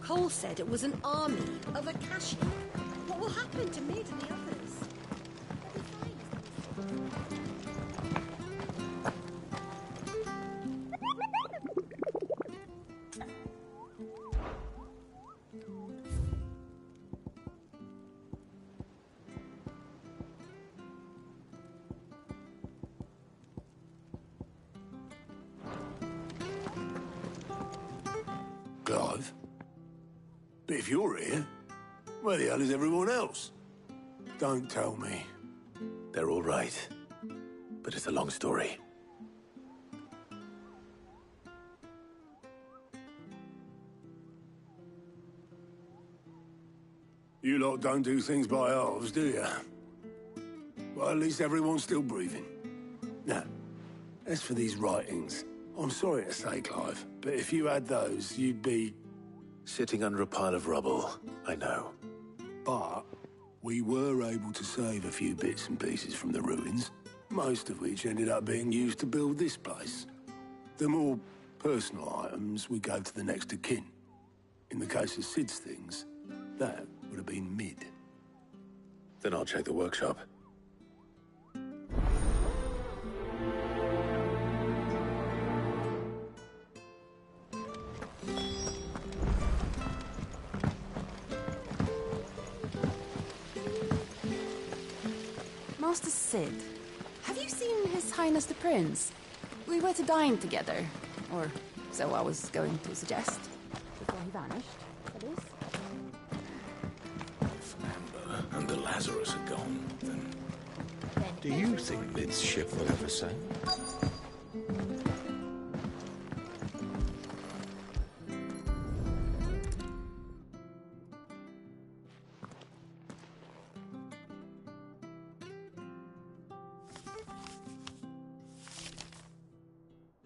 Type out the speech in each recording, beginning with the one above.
Cole said it was an army of Akashi. What will happen to Mid and the others? Clive? But if you're here, where the hell is everyone else? Don't tell me. They're all right. But it's a long story. You lot don't do things by halves, do you? Well, at least everyone's still breathing. Now, as for these writings, I'm sorry to say, Clive, but if you had those, you'd be... Sitting under a pile of rubble, I know. But we were able to save a few bits and pieces from the ruins, most of which ended up being used to build this place. The more personal items we gave to the next of kin. In the case of Sid's things, that would have been Mid. Then I'll check the workshop. Master Sid, have you seen His Highness the Prince? We were to dine together, or so I was going to suggest. Before he vanished, that is. If Amber and the Lazarus are gone, then... Do you think Mid's ship will ever sail?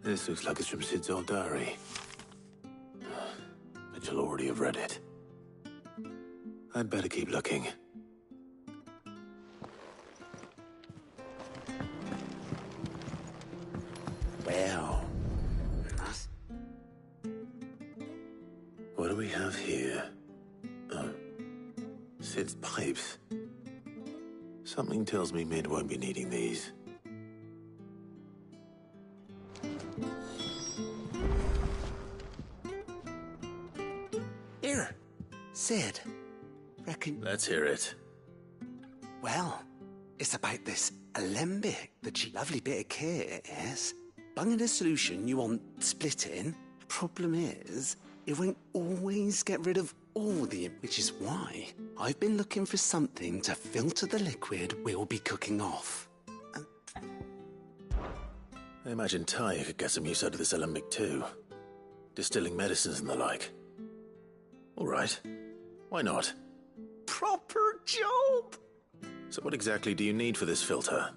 This looks like it's from Sid's old diary. But you'll already have read it. I'd better keep looking. Well... What do we have here? Oh. Sid's pipes. Something tells me Mid won't be needing these. Here, Sid. Reckon... Let's hear it. Well, it's about this alembic, the lovely bit of kit it is. Bunging a solution you want splitting. Problem is, it won't always get rid of all the... Which is why I've been looking for something to filter the liquid we'll be cooking off. I imagine Ty could get some use out of this alembic too. Distilling medicines and the like. All right. Why not? Proper job! So what exactly do you need for this filter?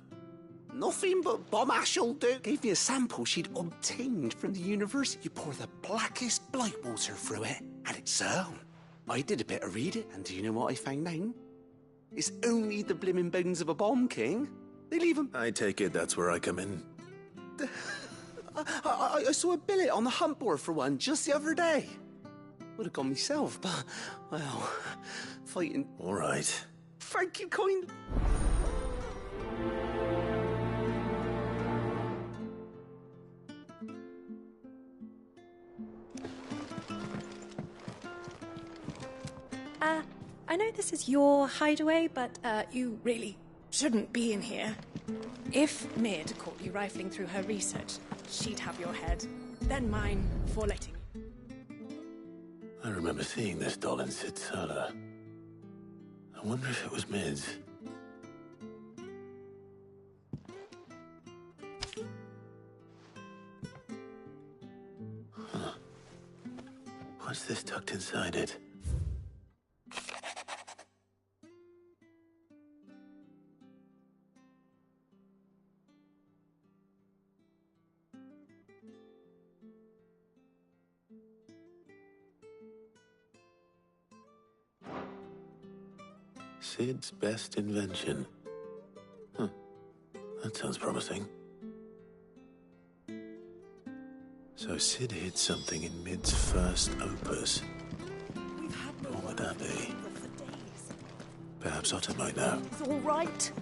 Nothing but bomb ash'll do. Gave me a sample she'd obtained from the university. You pour the blackest blight water through it, and it's sound. I did a bit of reading, and do you know what I found out? It's only the blimmin' bones of a bomb king. They leave 'em. I take it that's where I come in. I saw a billet on the hunt board for one just the other day. Would have gone myself, but, well, fighting. All right. Thank you, kind. I know this is your hideaway, but you really shouldn't be in here. If Mid caught you rifling through her research, she'd have your head, then mine for letting you. I remember seeing this doll in Sid's cellar. I wonder if it was Mid's. Huh. What's this tucked inside it? Sid's best invention. Huh. That sounds promising. So Sid hid something in Mid's first opus. would that be? For days. Perhaps Otto might know. It's all right.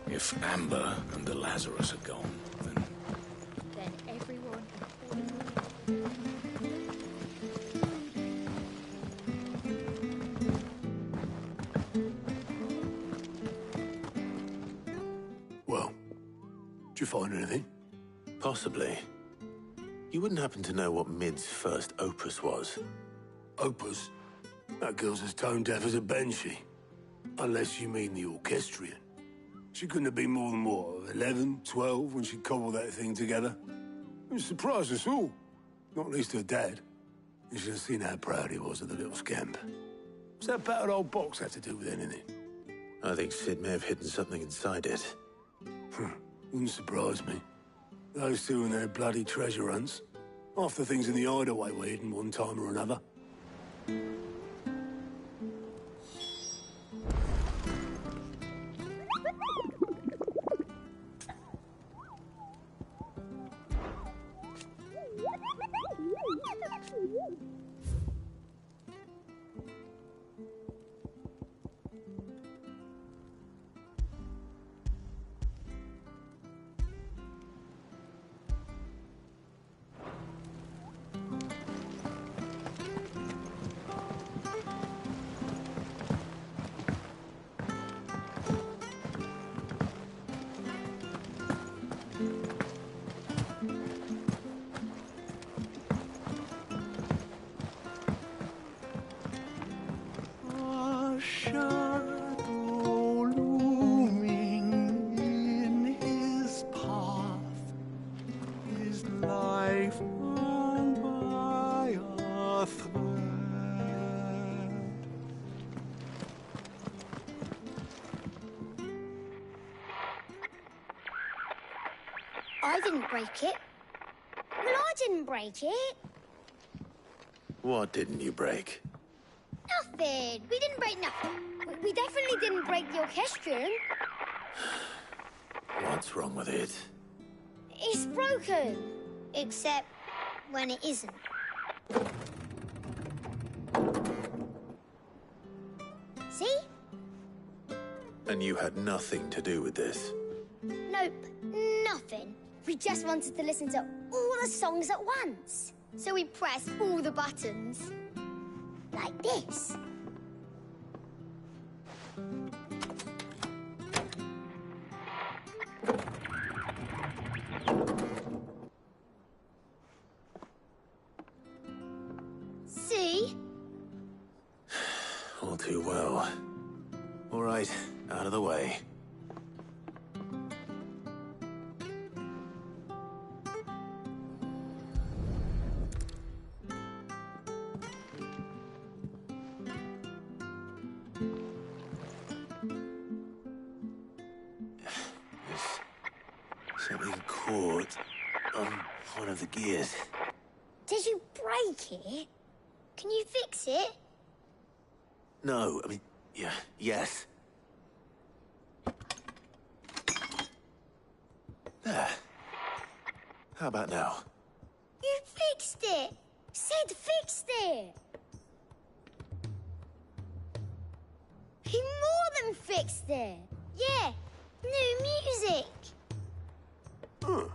If Amber and the Lazarus are gone, then... Then everyone... Well, did you find anything? Possibly. You wouldn't happen to know what Mid's first opus was? Opus? That girl's as tone deaf as a banshee. Unless you mean the orchestrion. She couldn't have been more than, what, 11, 12 when she cobbled that thing together? It surprised us all. Not least her dad. You should have seen how proud he was of the little scamp. What's that battered old box have to do with anything? I think Sid may have hidden something inside it. Wouldn't surprise me. Those two and their bloody treasure hunts. Half the things in the hideaway were hidden one time or another. A shadow looming in his path, his life hung by a thread. I didn't break it. Well, I didn't break it. What didn't you break? Nothing. We didn't break nothing. We definitely didn't break the orchestrion. What's wrong with it? It's broken. Except when it isn't. See? And you had nothing to do with this? Nope, nothing. We just wanted to listen to all the songs at once. So we pressed all the buttons. Like this. See? All too well. All right, out of the way. There's something caught on one of the gears. Did you break it? Can you fix it? No, I mean, yeah, yes. There. How about now? You fixed it! Sid fixed it! He more than fixed it! Yeah, new music! Huh.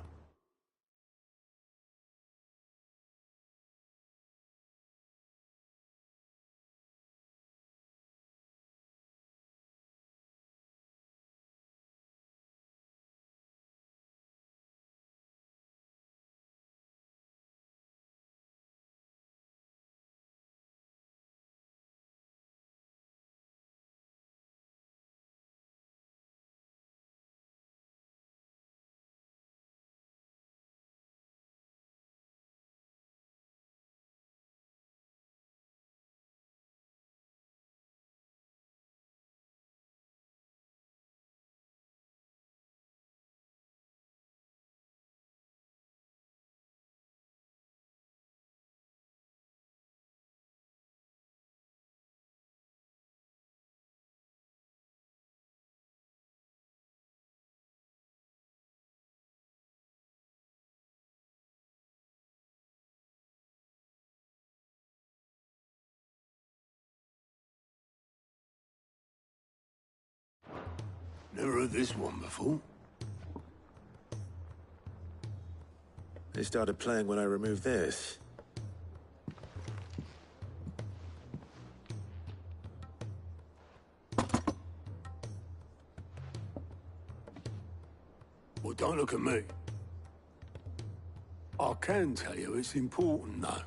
Never heard this one before. They started playing when I removed this. Well, don't look at me. I can tell you it's important, though.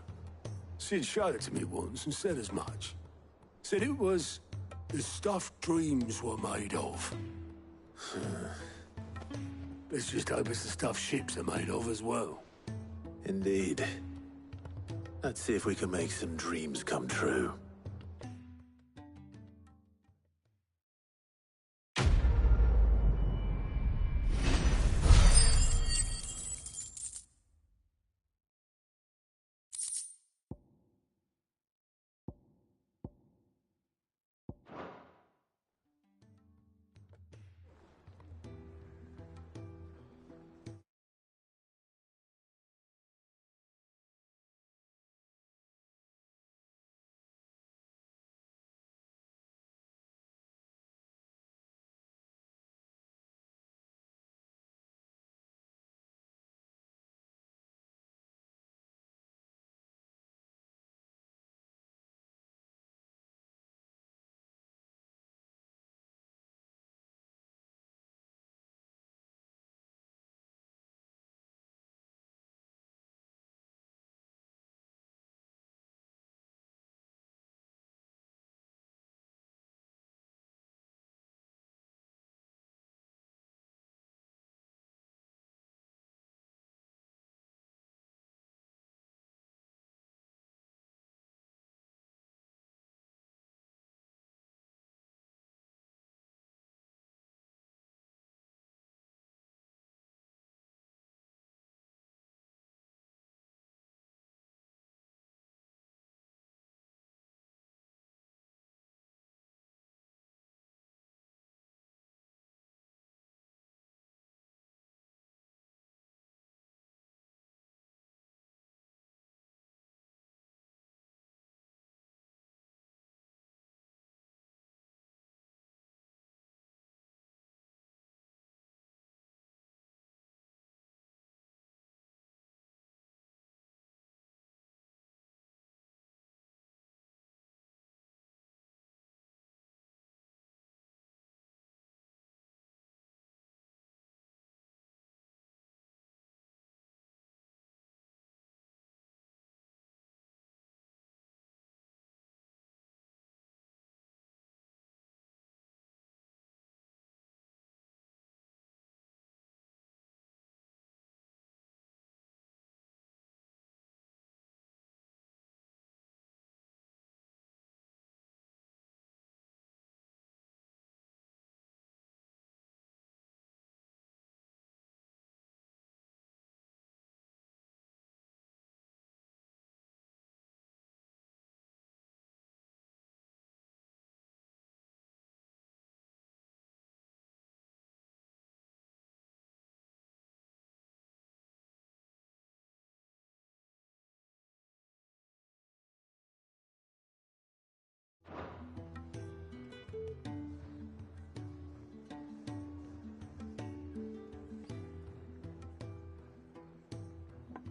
Sid showed it to me once and said as much. Said it was the stuff dreams were made of. Let's just hope it's the stuff ships are made of as well. Indeed. Let's see if we can make some dreams come true.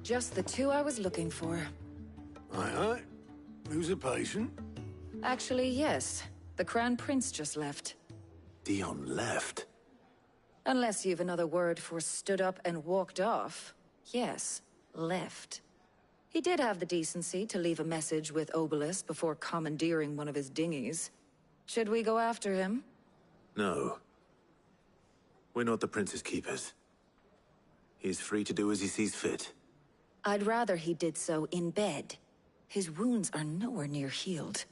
Just the two I was looking for. Aye. Who's a patient? Actually, yes. The Crown Prince just left. Dion left. Unless you've another word for stood up and walked off. Yes, left. He did have the decency to leave a message with Obelisk before commandeering one of his dinghies. Should we go after him? No. We're not the Prince's keepers. He's free to do as he sees fit. I'd rather he did so in bed. His wounds are nowhere near healed.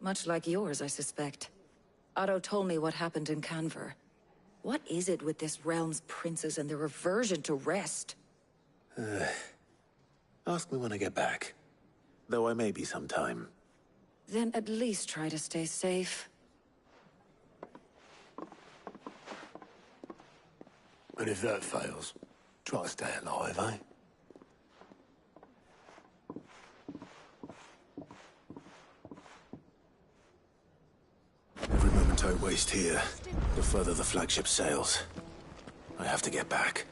Much like yours, I suspect. Otto told me what happened in Canver. What is it with this realm's princes and their aversion to rest? Ask me when I get back. Though I may be sometime. Then at least try to stay safe. And if that fails, try to stay alive, eh? Every moment tight waist here, the further the flagship sails. I have to get back.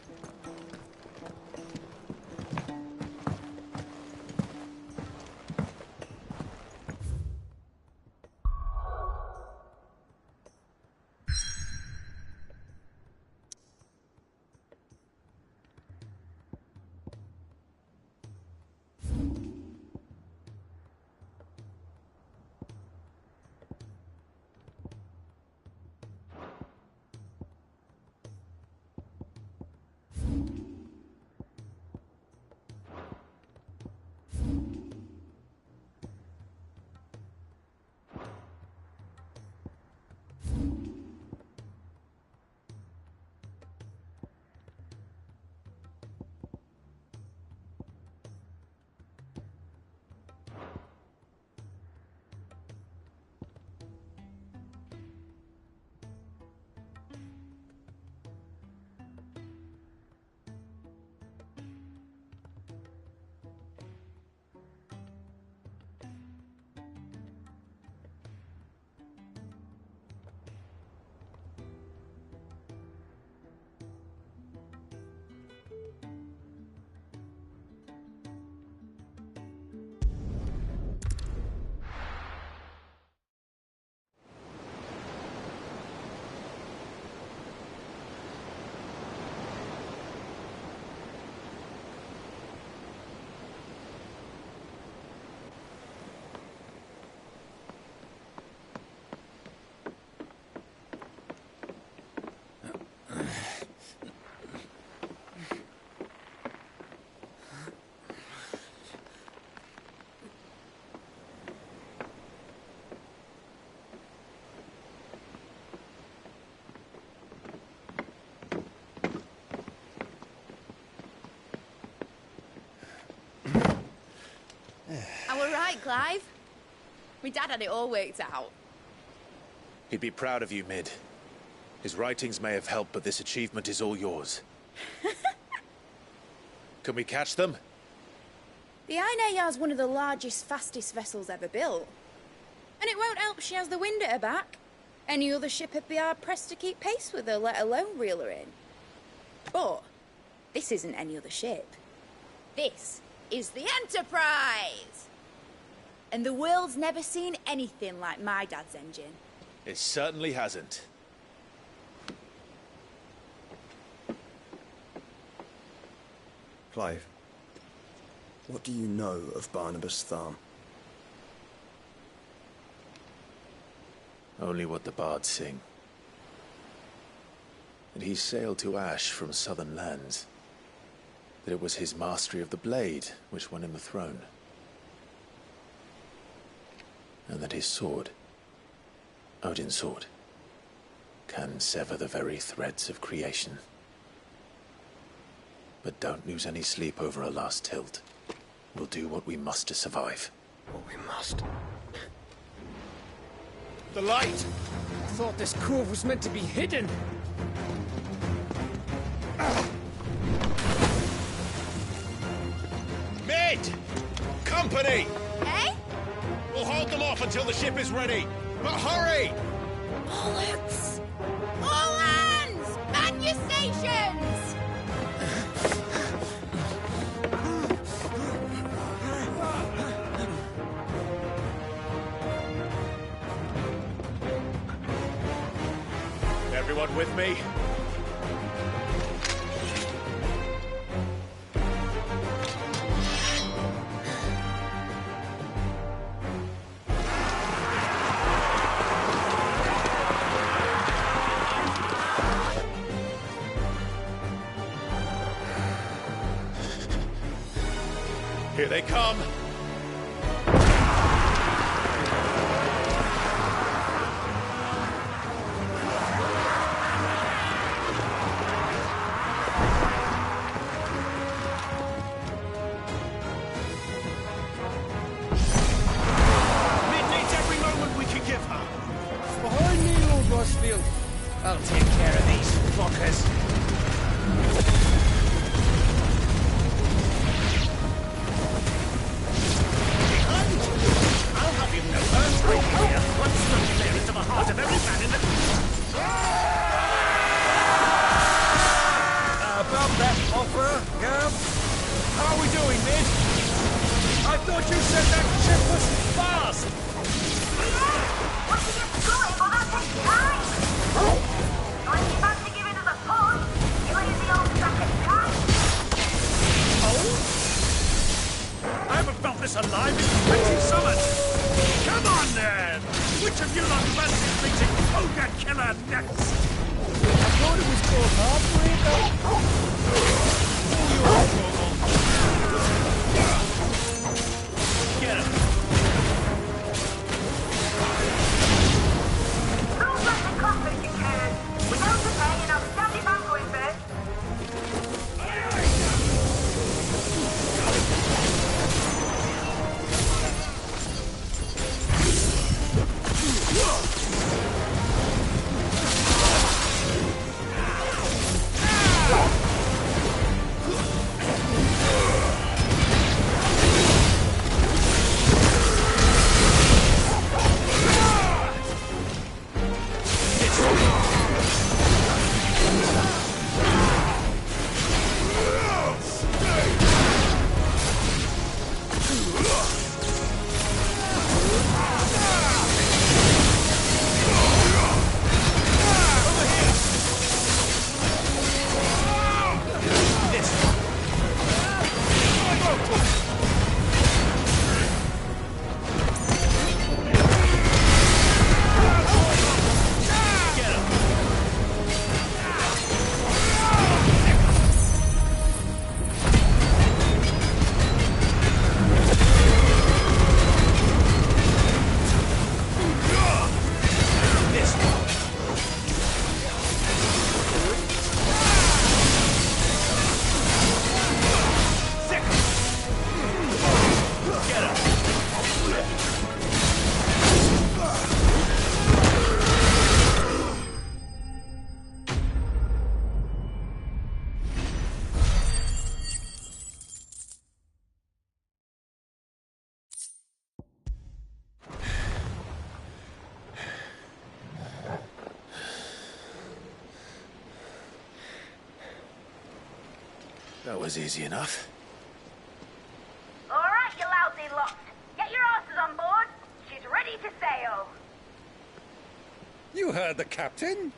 I were right, Clive. My dad had it all worked out. He'd be proud of you, Mid. His writings may have helped, but this achievement is all yours. Can we catch them? The Ainayar's one of the largest, fastest vessels ever built. And it won't help she has the wind at her back. Any other ship would be hard-pressed to keep pace with her, let alone reel her in. But this isn't any other ship. This is the Enterprise! And the world's never seen anything like my dad's engine. It certainly hasn't. Clive, what do you know of Barnabas Tharm? Only what the bards sing. That he sailed to Ash from southern lands. That it was his mastery of the blade which won him the throne. And that his sword, Odin's sword, can sever the very threads of creation. But don't lose any sleep over a last tilt. We'll do what we must to survive. What we must. The light! I thought this cove was meant to be hidden. Mid! Company! Eh? We'll hold them off until the ship is ready. But hurry! Bollocks! All hands! Man your stations! Everyone with me? Here they come! I'll take care of these fuckers. Behind you! I'll have you know, Earthquake here once the clear into the heart of every man in the That was easy enough. All right, you lousy lot. Get your asses on board. She's ready to sail. You heard the captain.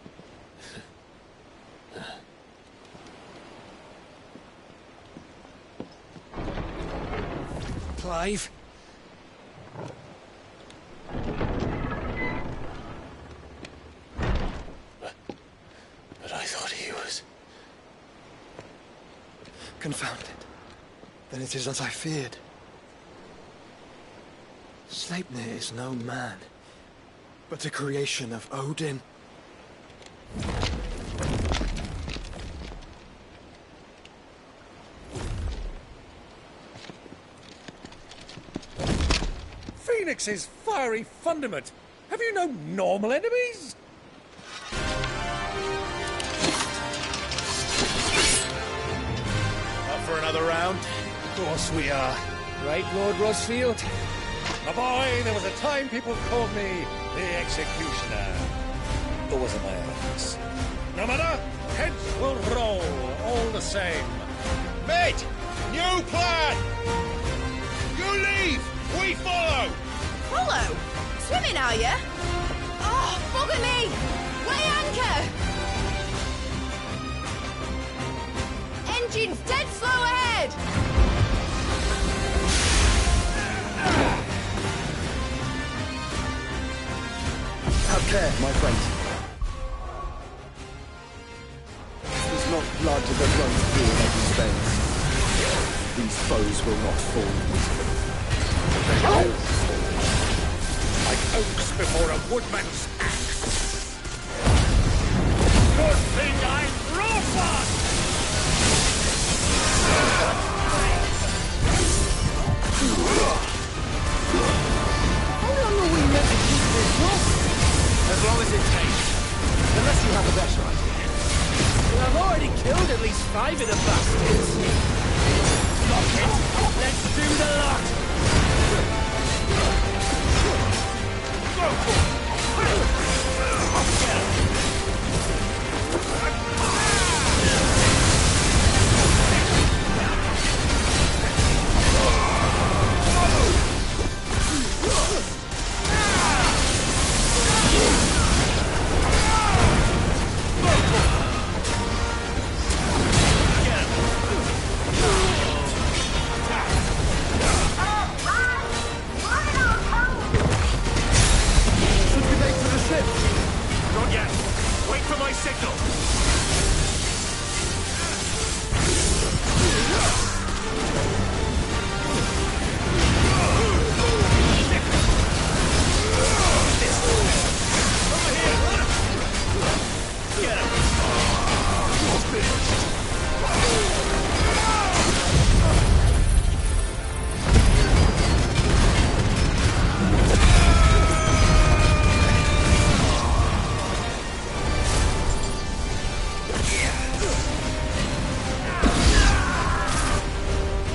Clive? But I thought he was... Confounded. Then it is as I feared. Sleipnir is no man, but a creation of Odin. Phoenix's fiery fundament. Have you no normal enemies? Up for another round? Of course we are. Right, Lord Rosfield? My boy, there was a time people called me the Executioner. Or was it my enemies? No matter, heads will roll all the same. Mate! New plan! You leave! We follow! Follow? Swimming, are you? Oh, bugger me! Weigh anchor! Engine's dead slow ahead! Have care, my friends. There's not blood that runs through in every veins. These foes will not fall easily. Like oaks before a woodman's axe. Good thing I'm robot! How long are we meant to keep this up? As long as it takes. Unless you have a better idea. Well, I've already killed at least 5 of the bastards. Lock it! Let's do the lot! Not yet. Wait for my signal.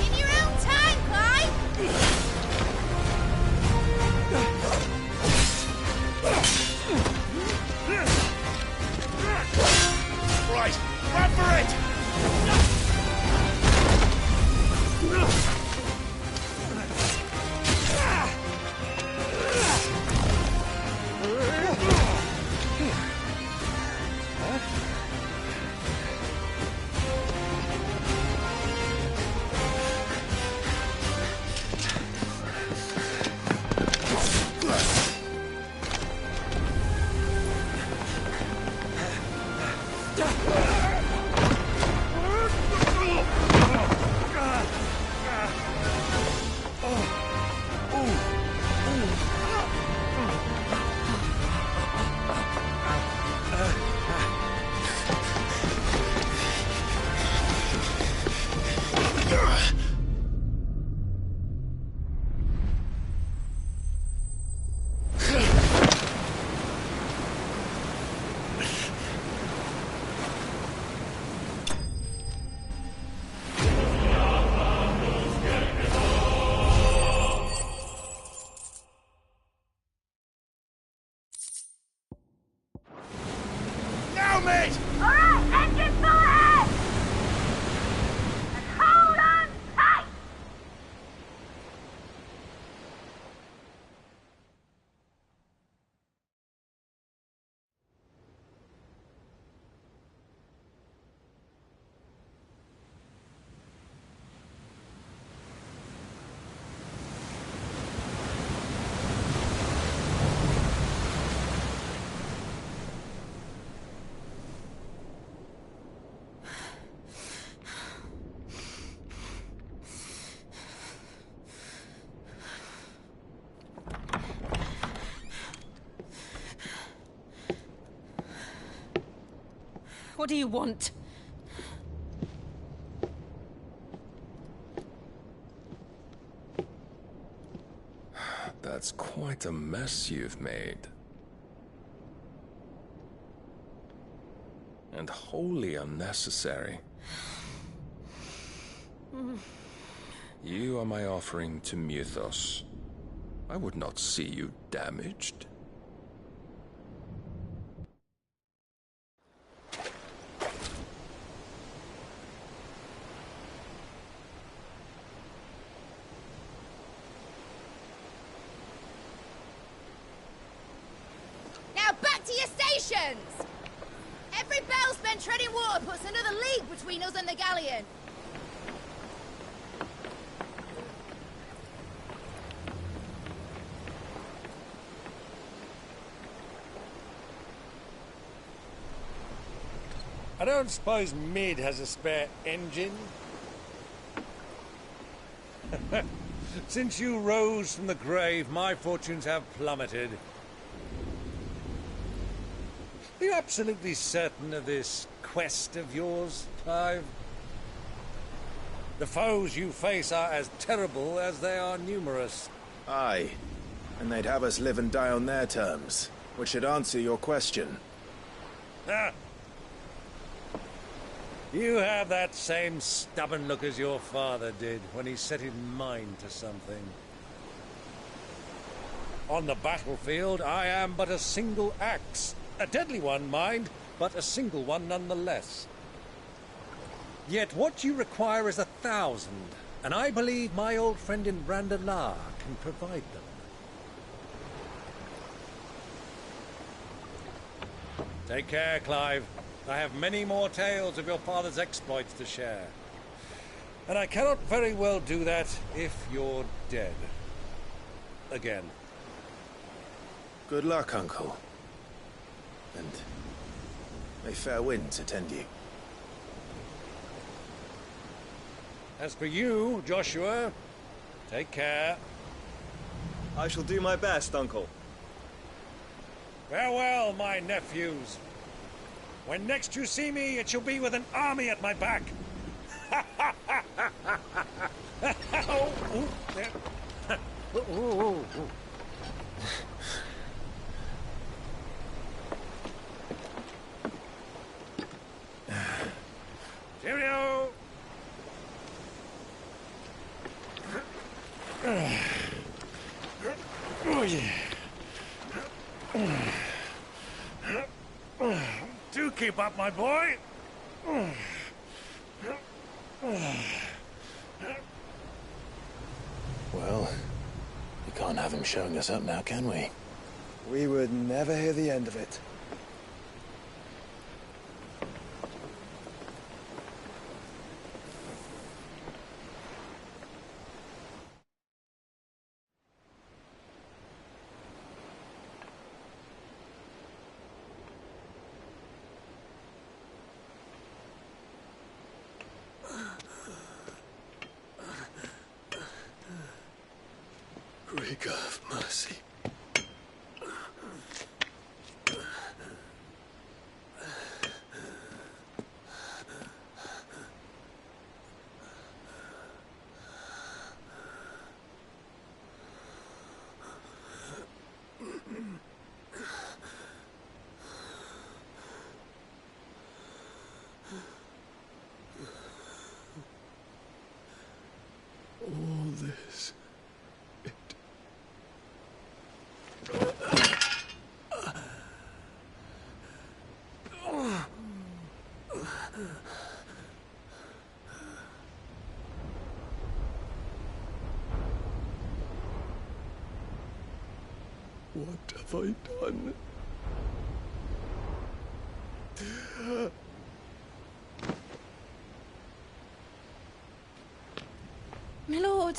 In your own time, Clive! Right, run for it! Now, mate! All right, engine full ahead! And What do you want? That's quite a mess you've made. And wholly unnecessary. You are my offering to Mythos. I would not see you damaged. Now back to your stations! Every bell spent treading water puts another league between us and the galleon. I don't suppose Mid has a spare engine? Since you rose from the grave, my fortunes have plummeted. Are you absolutely certain of this quest of yours, Clive? The foes you face are as terrible as they are numerous. Aye, and they'd have us live and die on their terms, which should answer your question. Ah! You have that same stubborn look as your father did when he set his mind to something. On the battlefield, I am but a single axe. A deadly one, mind, but a single one nonetheless. Yet what you require is 1,000, and I believe my old friend in Randalar can provide them. Take care, Clive. I have many more tales of your father's exploits to share. And I cannot very well do that if you're dead. Again. Good luck, Uncle. And may fair winds attend you. As for you, Joshua, take care. I shall do my best, Uncle. Farewell, my nephews. When next you see me, it shall be with an army at my back. Oh, ooh, yeah. Ooh, ooh, ooh. Cheerio! Oh, yeah. Do keep up, my boy. Well, we can't have him showing us up now, can we? We would never hear the end of it. Rigor of mercy. All this. What have I done? My lord.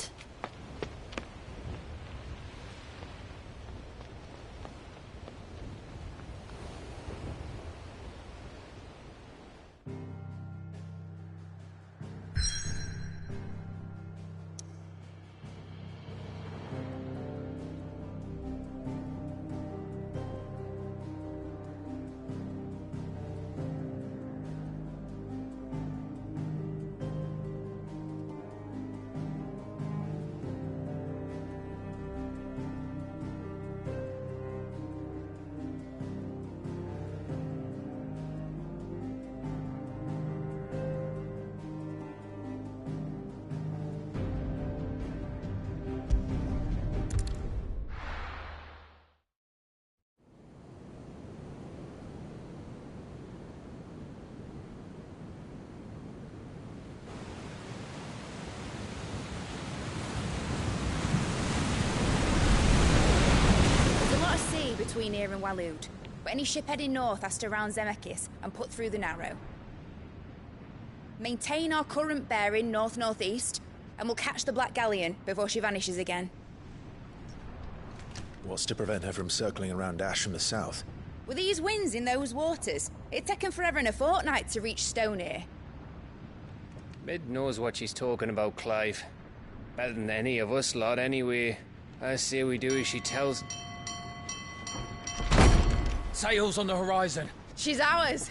between here and Waloed, but any ship heading north has to round Zemeckis and put through the Narrow. Maintain our current bearing north-northeast, and we'll catch the Black Galleon before she vanishes again. What's to prevent her from circling around Ash from the south? With these winds in those waters, it'd take 'em forever and a fortnight to reach Stonehere. Mid knows what she's talking about, Clive. Better than any of us lot, anyway. I say we do as she tells. Sails on the horizon. She's ours.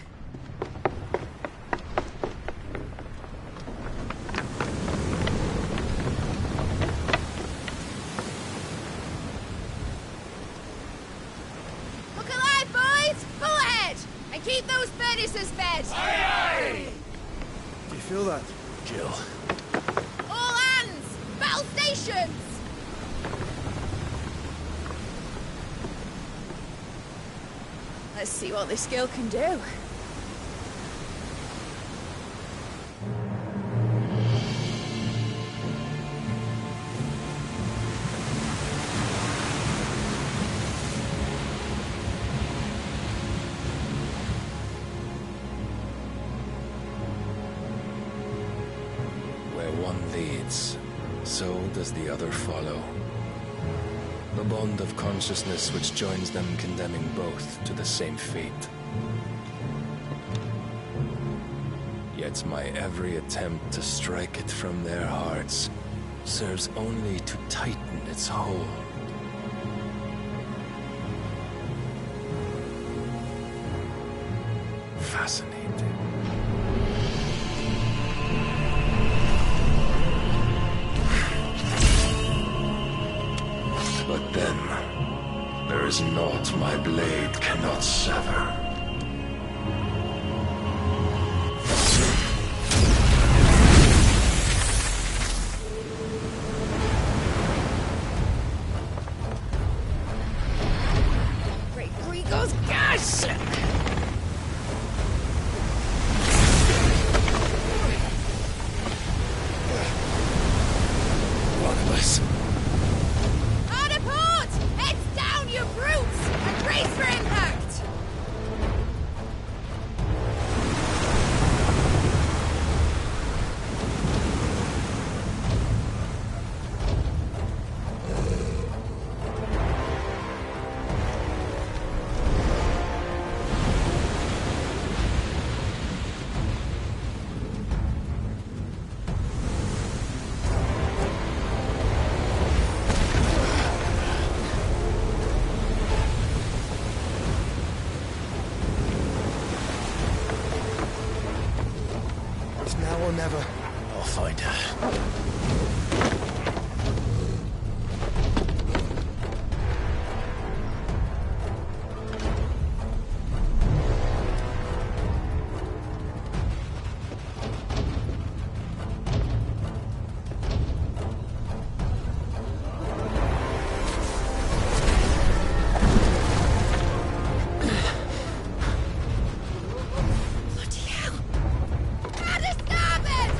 Look alive, boys! Pull ahead! And keep those furnaces fed! Aye, aye! Do you feel that, Jill? All hands! Battle stations! Let's see what this girl can do. Where one leads, so does the other follow. The bond of consciousness which joins them condemning both to the same fate. Yet my every attempt to strike it from their hearts serves only to tighten its hold. Fascinating. But then, there is naught my blade cannot sever. Great Grigor's gosh! One of us. Hard apart! Heads down, you brutes! And brace for impact! it's now or never? I'll find her. Bloody hell! Out of starboard!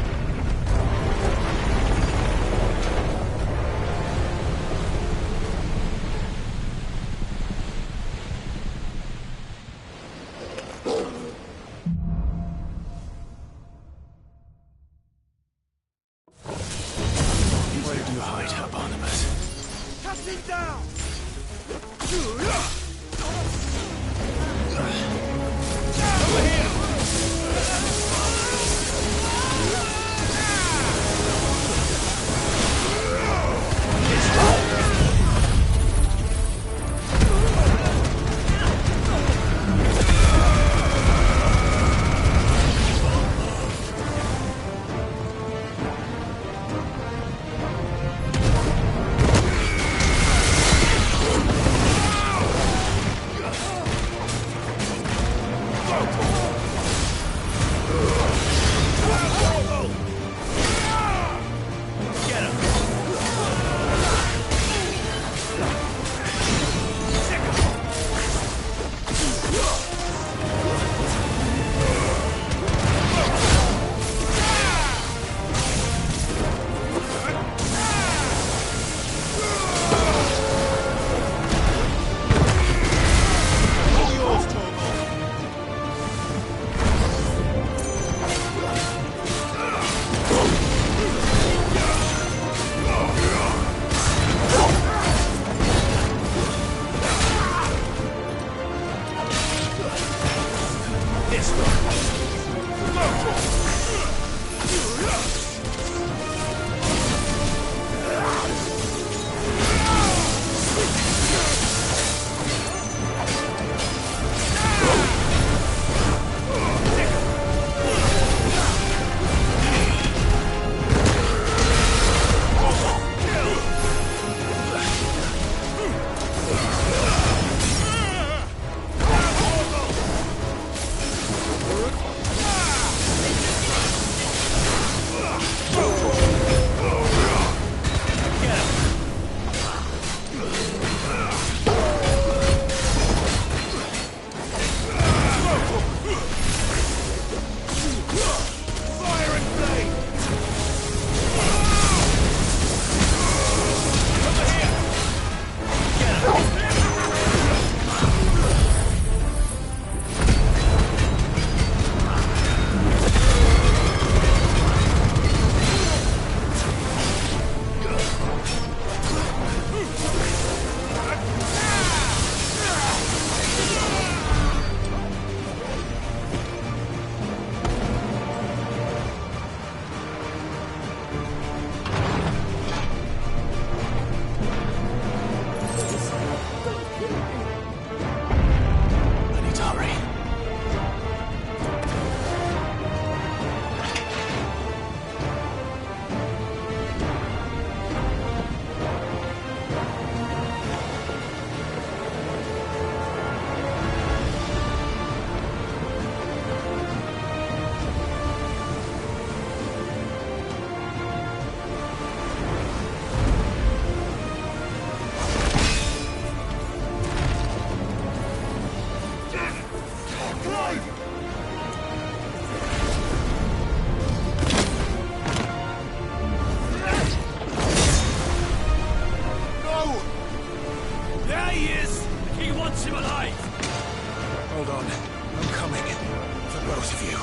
Hold on. I'm coming. For both of you.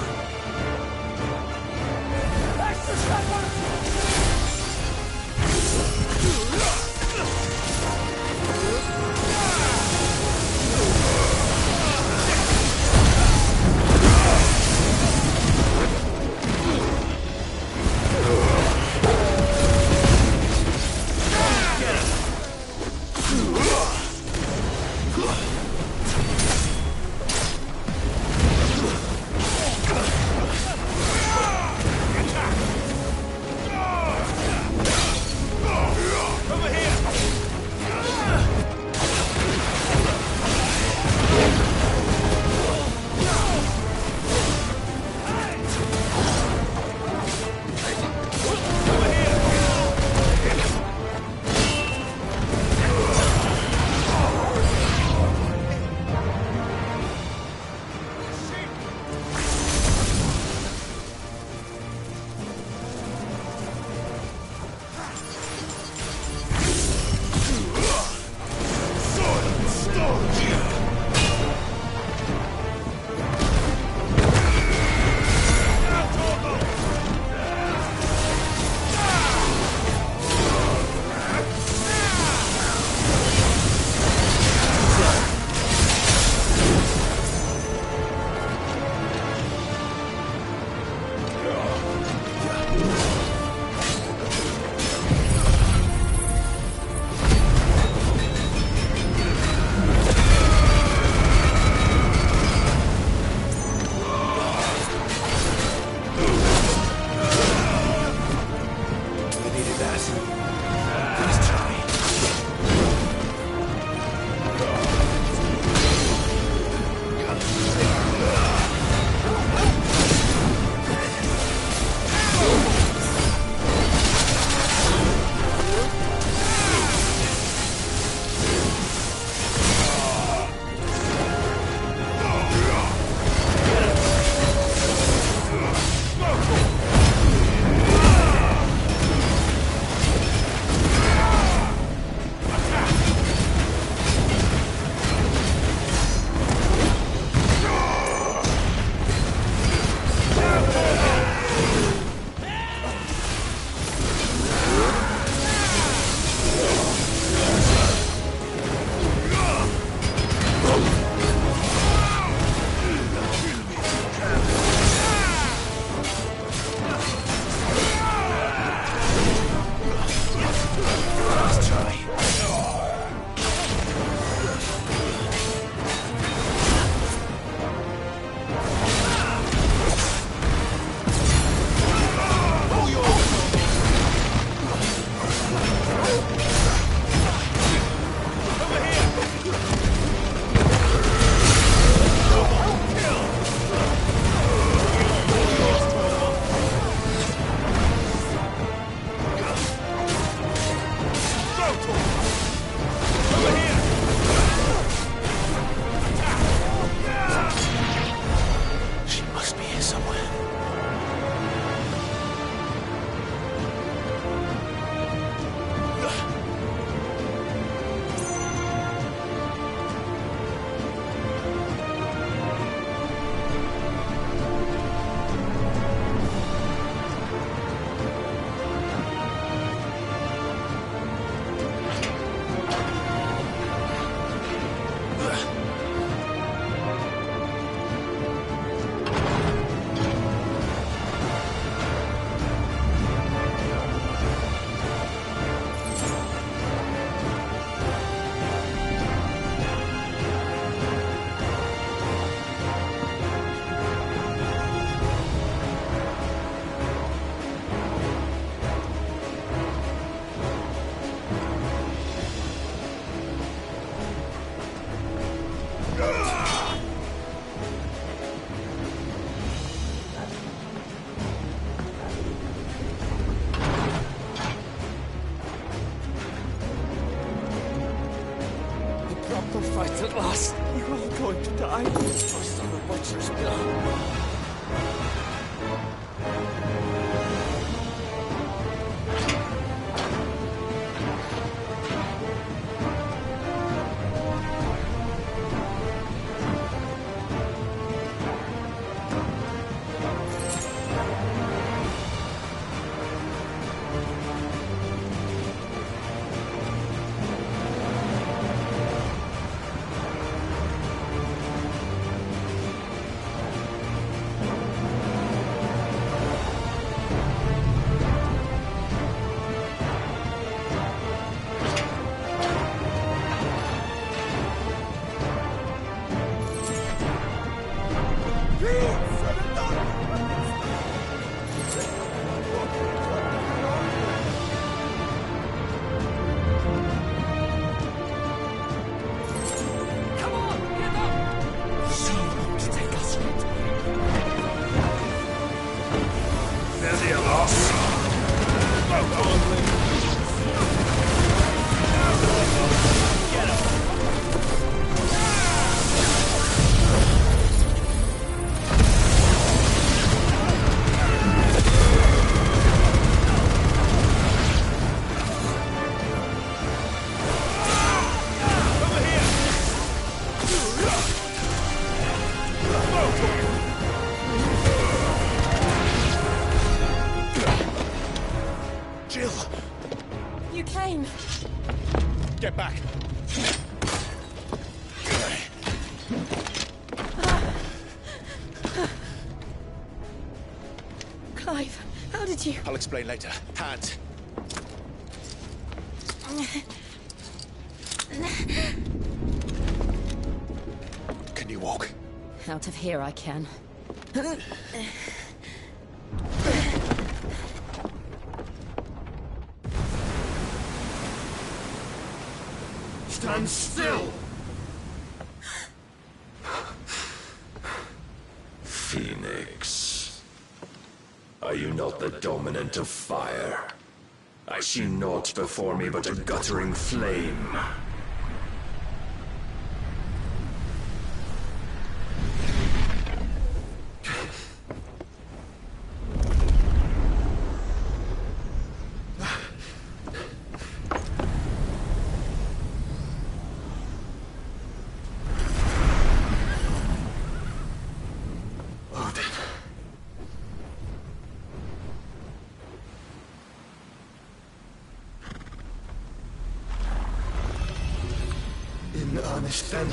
At last, we're all going to die. First on the butcher's bill. Get back! Clive, how did you... I'll explain later. Hands. Can you walk? Out of here I can. Stand still! Phoenix. Are you not the dominant of fire? I see naught before me but a guttering flame. In earnest, then.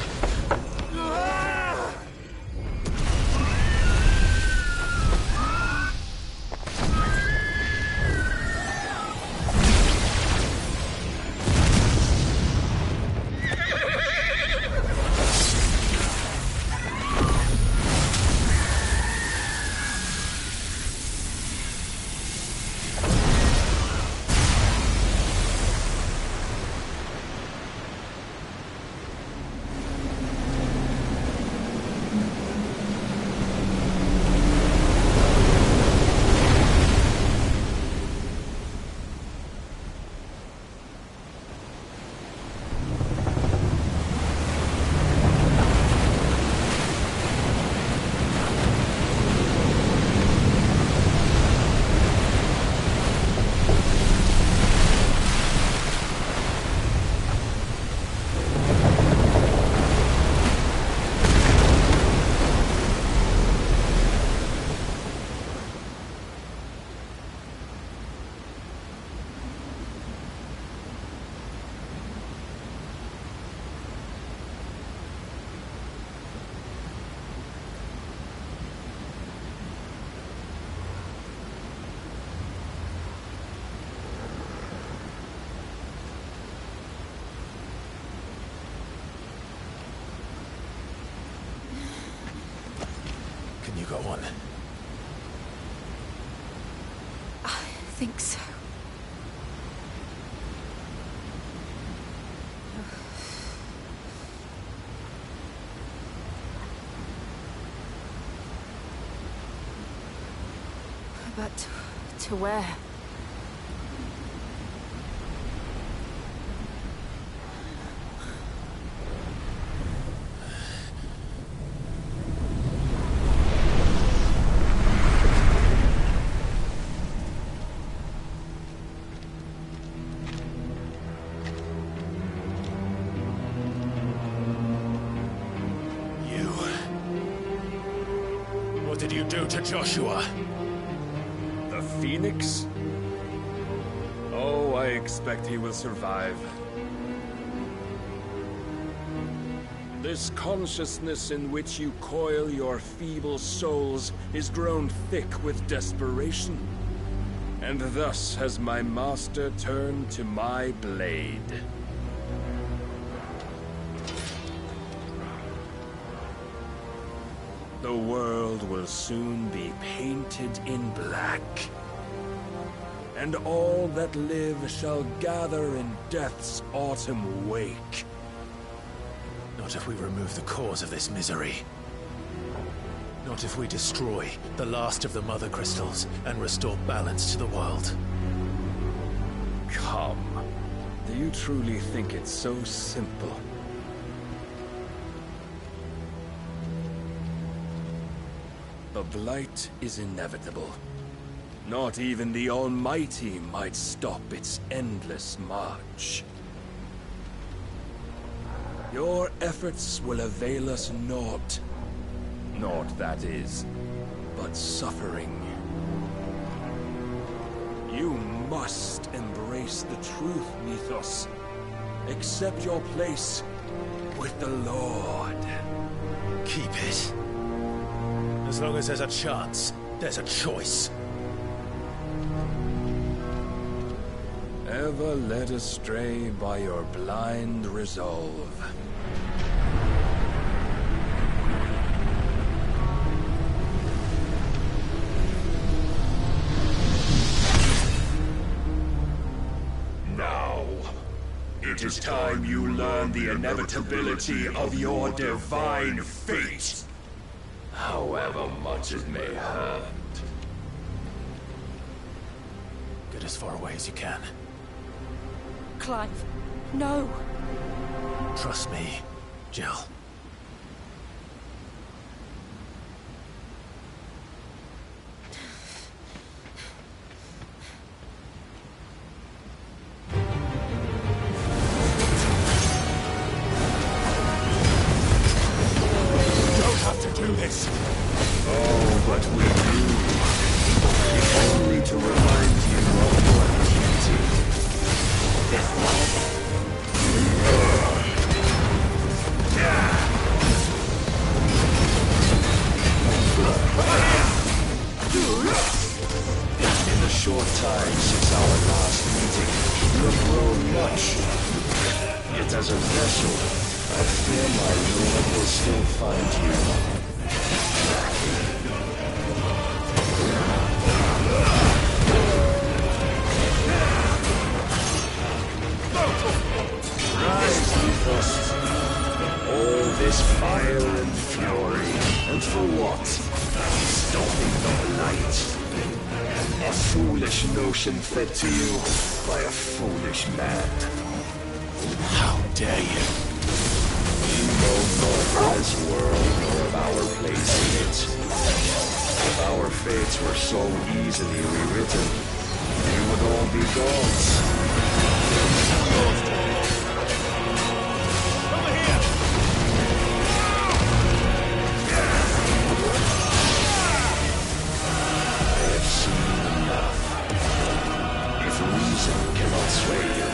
Can you go on? I think so. But to where? What did you do to Joshua? The Phoenix? Oh, I expect he will survive. This consciousness in which you coil your feeble souls is grown thick with desperation. And thus has my master turned to my blade. The world will soon be painted in black. And all that live shall gather in death's autumn wake. Not if we remove the cause of this misery. Not if we destroy the last of the Mother Crystals and restore balance to the world. Come. Do you truly think it's so simple? The blight is inevitable. Not even the Almighty might stop its endless march. Your efforts will avail us naught. Naught, that is, but suffering. You must embrace the truth, Mythos. Accept your place with the Lord. Keep it. As long as there's a chance, there's a choice. Ever led astray by your blind resolve. Now, it is time you learn the inevitability of your divine fate, however much it may hurt. Get as far away as you can. Clive, no. Trust me, Jill. Oh, but we do. If only to remind you of your duty. In the short time since our last meeting, you have grown much. Yet as a vessel, I fear my lord will still find you. Rise, Ethos. All this fire and fury, and for what? Stopping the light. A foolish notion fed to you by a foolish man. How dare you? We know more of this world nor of our place in it. If our fates were so easily rewritten, we would all be gods. I have seen enough. If reason cannot sway you,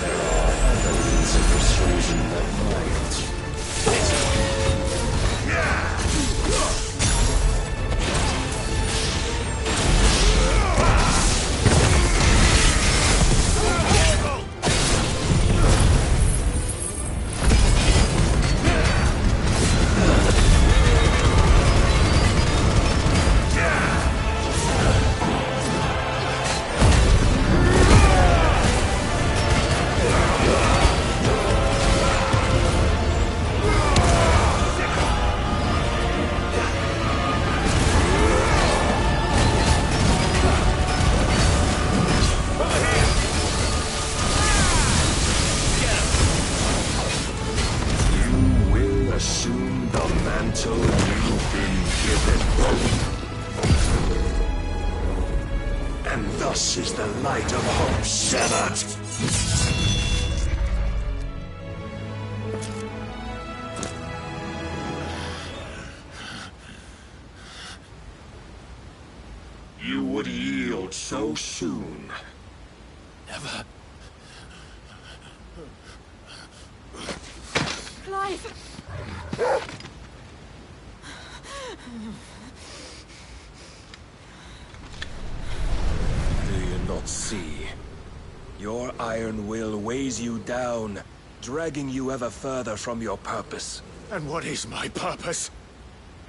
there are other means of persuasion that might. Assume the mantle you've been given. And thus is the light of hope severed. You would yield so soon. Never. Clive! Do you not see? Your iron will weighs you down, dragging you ever further from your purpose. And what is my purpose?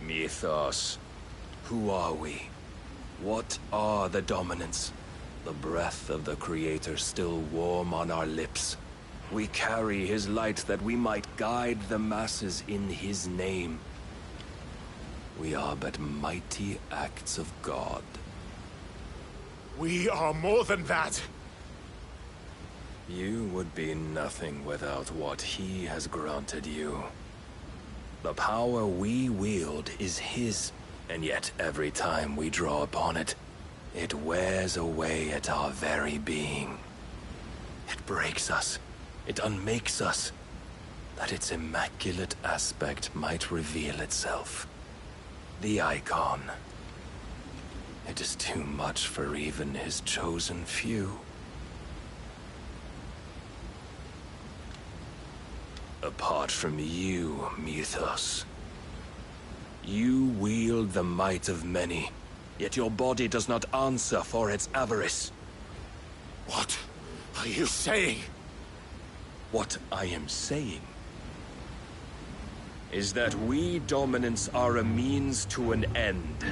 Mythos. Who are we? What are the dominants? The breath of the Creator still warm on our lips. We carry his light that we might guide the masses in his name. We are but mighty acts of God. We are more than that. You would be nothing without what he has granted you. The power we wield is his, and yet every time we draw upon it, it wears away at our very being. It breaks us. It unmakes us, that its immaculate aspect might reveal itself. The icon. It is too much for even his chosen few. Apart from you, Mythos. You wield the might of many, yet your body does not answer for its avarice. What are you saying? What I am saying is that we dominants are a means to an end.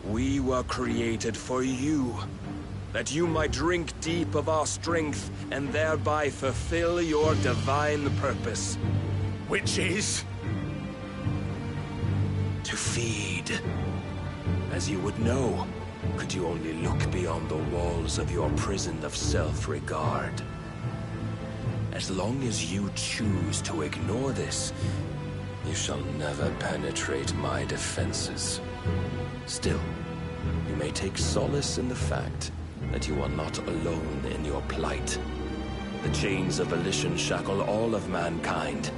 We were created for you, that you might drink deep of our strength and thereby fulfill your divine purpose. Which is? To feed. As you would know, could you only look beyond the walls of your prison of self-regard. As long as you choose to ignore this, you shall never penetrate my defenses. Still, you may take solace in the fact that you are not alone in your plight. The chains of volition shackle all of mankind,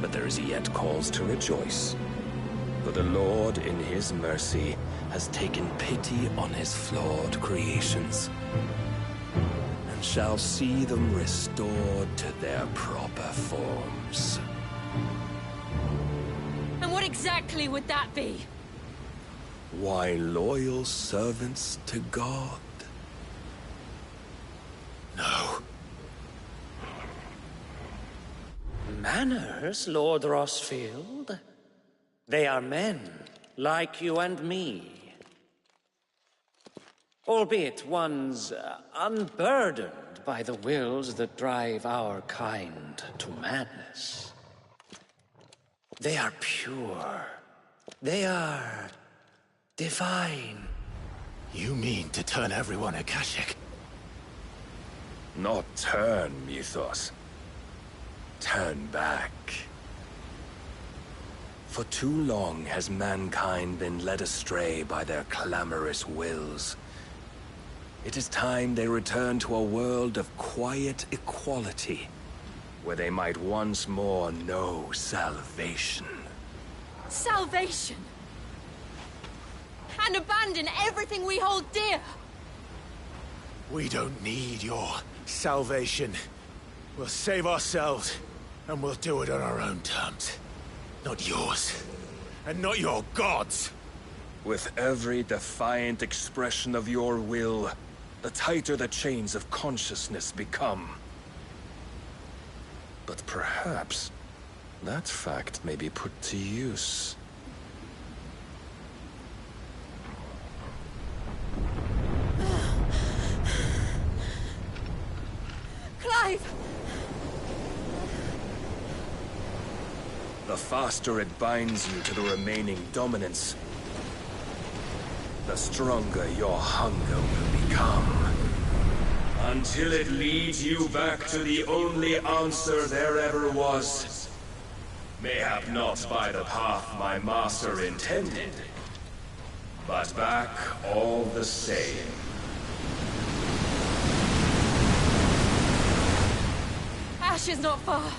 but there is yet cause to rejoice. For the Lord, in his mercy, has taken pity on his flawed creations, and shall see them restored to their proper forms. And what exactly would that be? Why, loyal servants to God. No. Manners, Lord Rossfield? They are men, like you and me. Albeit ones unburdened by the wills that drive our kind to madness. They are pure. They are divine. You mean to turn everyone Akashic? Not turn, Mythos. Turn back. For too long has mankind been led astray by their clamorous wills. It is time they return to a world of quiet equality, where they might once more know salvation. Salvation? And abandon everything we hold dear? We don't need your salvation. We'll save ourselves, and we'll do it on our own terms. Not yours, and not your gods. With every defiant expression of your will, the tighter the chains of consciousness become. But perhaps that fact may be put to use. Clive! The faster it binds you to the remaining dominance, the stronger your hunger will become. Until it leads you back to the only answer there ever was. Mayhap not by the path my master intended, but back all the same. Ash is not far.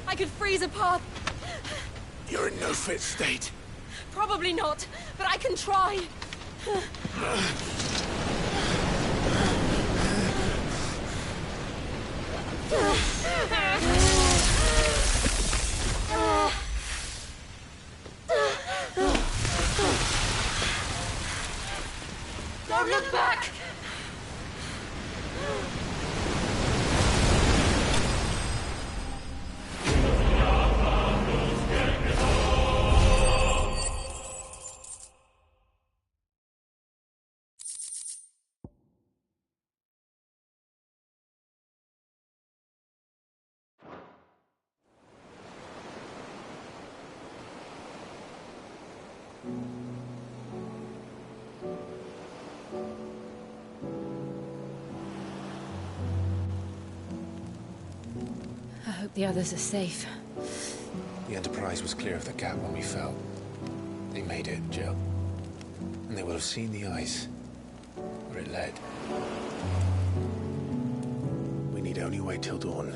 I could freeze a path. You're in no fit state. Probably not, but I can try. Don't look back! I hope the others are safe. The Enterprise was clear of the gap when we fell. They made it, Jill. And they will have seen the ice, where it led. We need only wait till dawn.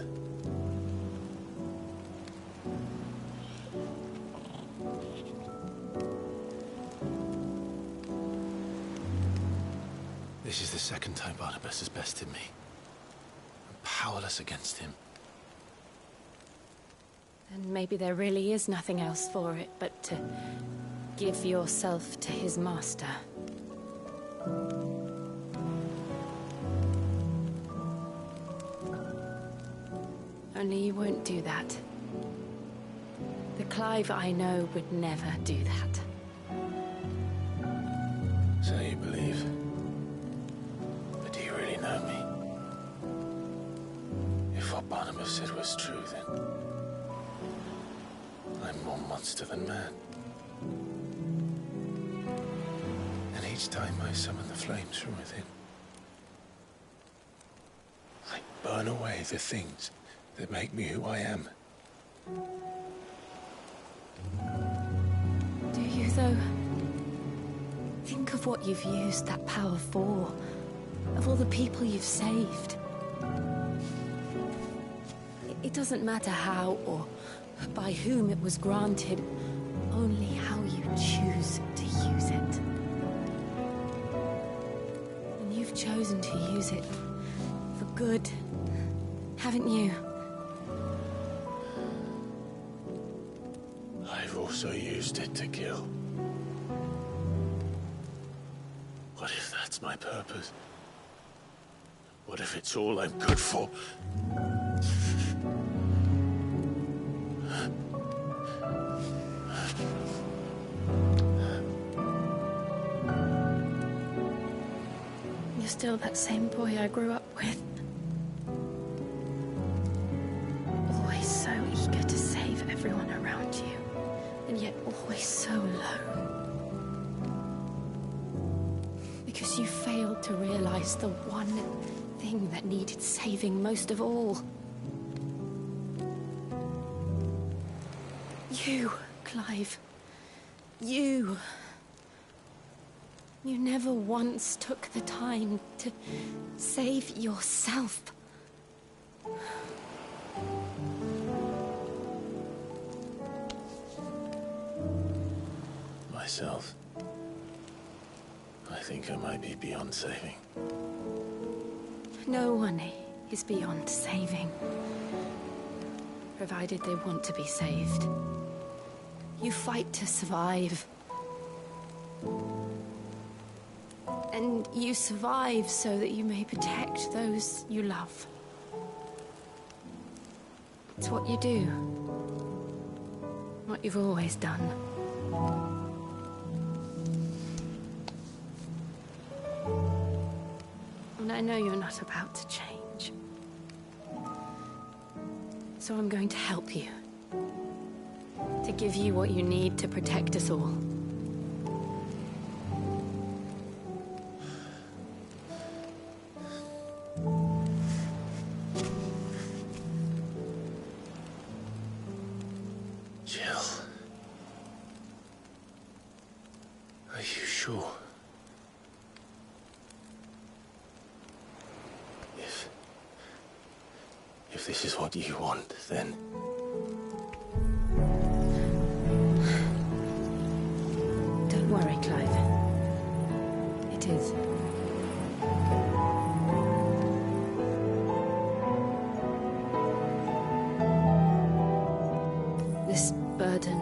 This is the second time Barnabas has bested me. I'm powerless against him. then maybe there really is nothing else for it but to give yourself to his master. Only you won't do that. The Clive I know would never do that. So you believe? But do you really know me? If what Barnabas said was true, then I'm more monster than man. And each time I summon the flames from within, I burn away the things that make me who I am. Do you, though? Think of what you've used that power for. Of all the people you've saved. It doesn't matter how or by whom it was granted, only how you choose to use it. And you've chosen to use it for good, haven't you? I've also used it to kill. What if that's my purpose? What if it's all I'm good for? You're still that same boy I grew up with. Always so eager to save everyone around you, and yet always so low. Because you failed to realize the one thing that needed saving most of all. You, Clive. You. You never once took the time to save yourself. Myself? I think I might be beyond saving. No one is beyond saving. Provided they want to be saved. You fight to survive. And you survive so that you may protect those you love. It's what you do. What you've always done. And I know you're not about to change. So I'm going to help you. To give you what you need to protect us all. Jill. Are you sure? If this is what you want, then... Don't worry, Clive. It is. This burden,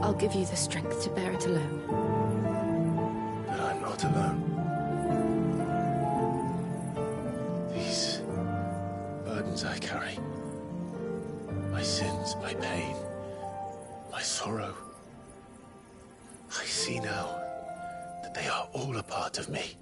I'll give you the strength to bear it alone. But I'm not alone. These burdens I carry, my sins, my pain, my sorrow, I see now that they are all a part of me.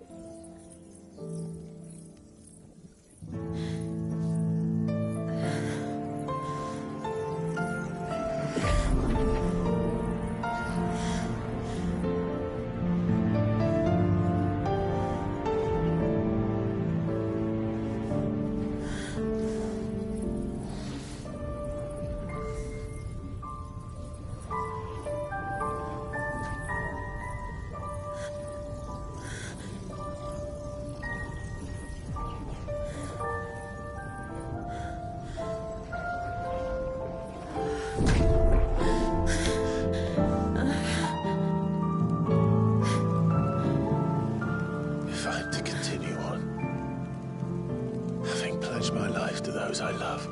My life to those I love.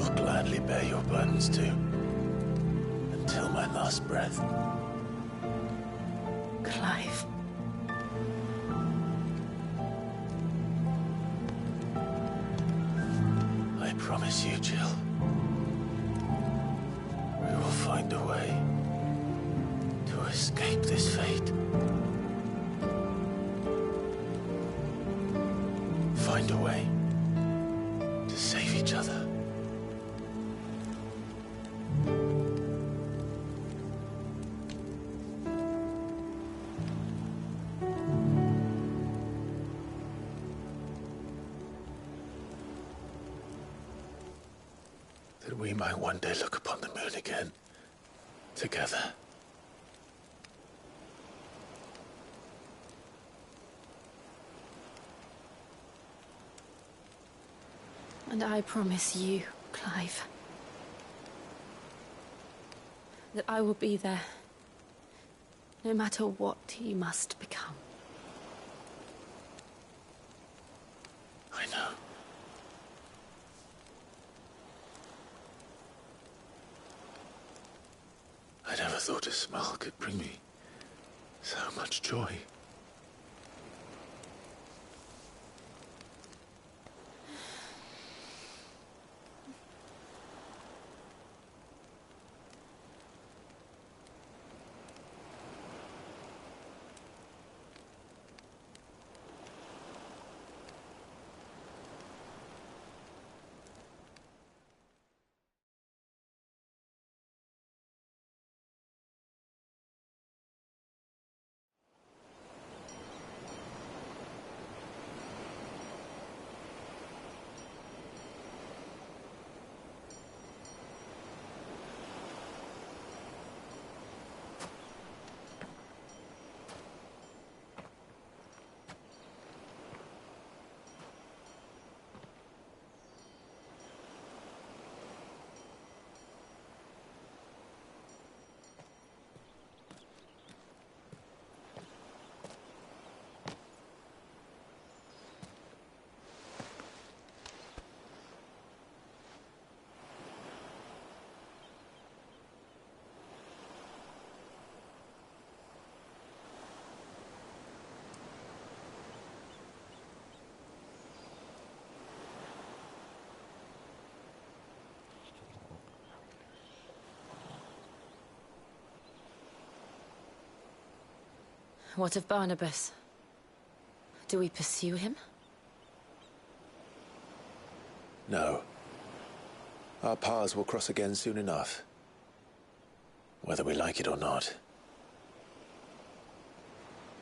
will gladly bear your burdens too, until my last breath. Clive. I promise you, Jill, we will find a way to escape this fate. Find a way to save each other. That we might one day look upon the moon again, together. And I promise you, Clive, that I will be there, no matter what you must become. I know. I never thought a smile could bring me so much joy. What of Barnabas? Do we pursue him? No. Our paths will cross again soon enough. Whether we like it or not.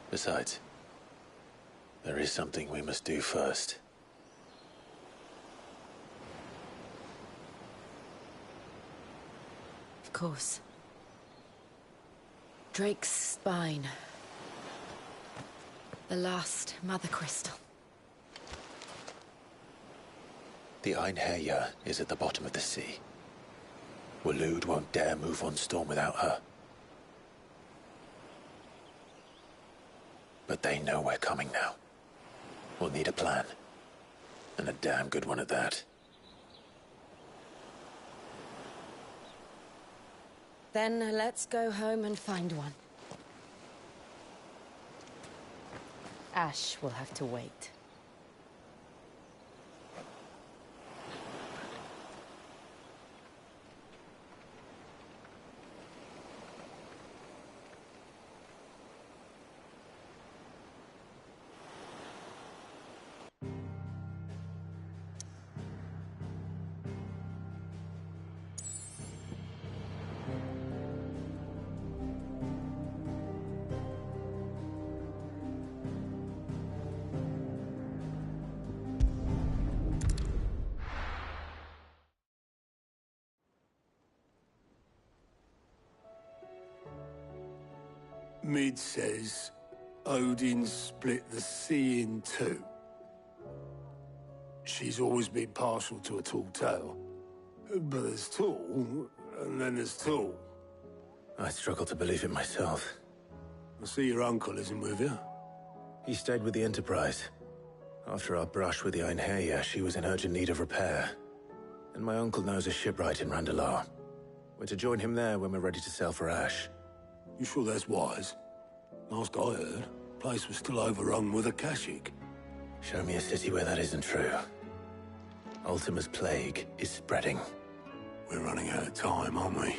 Besides, there is something we must do first. Of course. Drake's spine. The last Mother Crystal. The Einherjar is at the bottom of the sea. Waloed won't dare move on Storm without her. But they know we're coming now. We'll need a plan. And a damn good one at that. Then let's go home and find one. Ash will have to wait. Mid says Odin split the sea in two. She's always been partial to a tall tale. But there's tall, and then there's tall. I struggle to believe it myself. I see your uncle isn't with you. He stayed with the Enterprise. After our brush with the Einherjar, she was in urgent need of repair. And my uncle knows a shipwright in Randalar. We're to join him there when we're ready to sail for Ash. You sure that's wise? Last I heard, the place was still overrun with Akashic. Show me a city where that isn't true. Ultima's plague is spreading. We're running out of time, aren't we?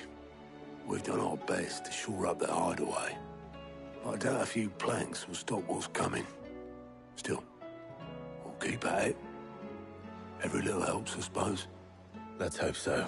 We've done our best to shore up that hideaway. But I doubt a few planks will stop what's coming. Still, we'll keep at it. Every little helps, I suppose. Let's hope so.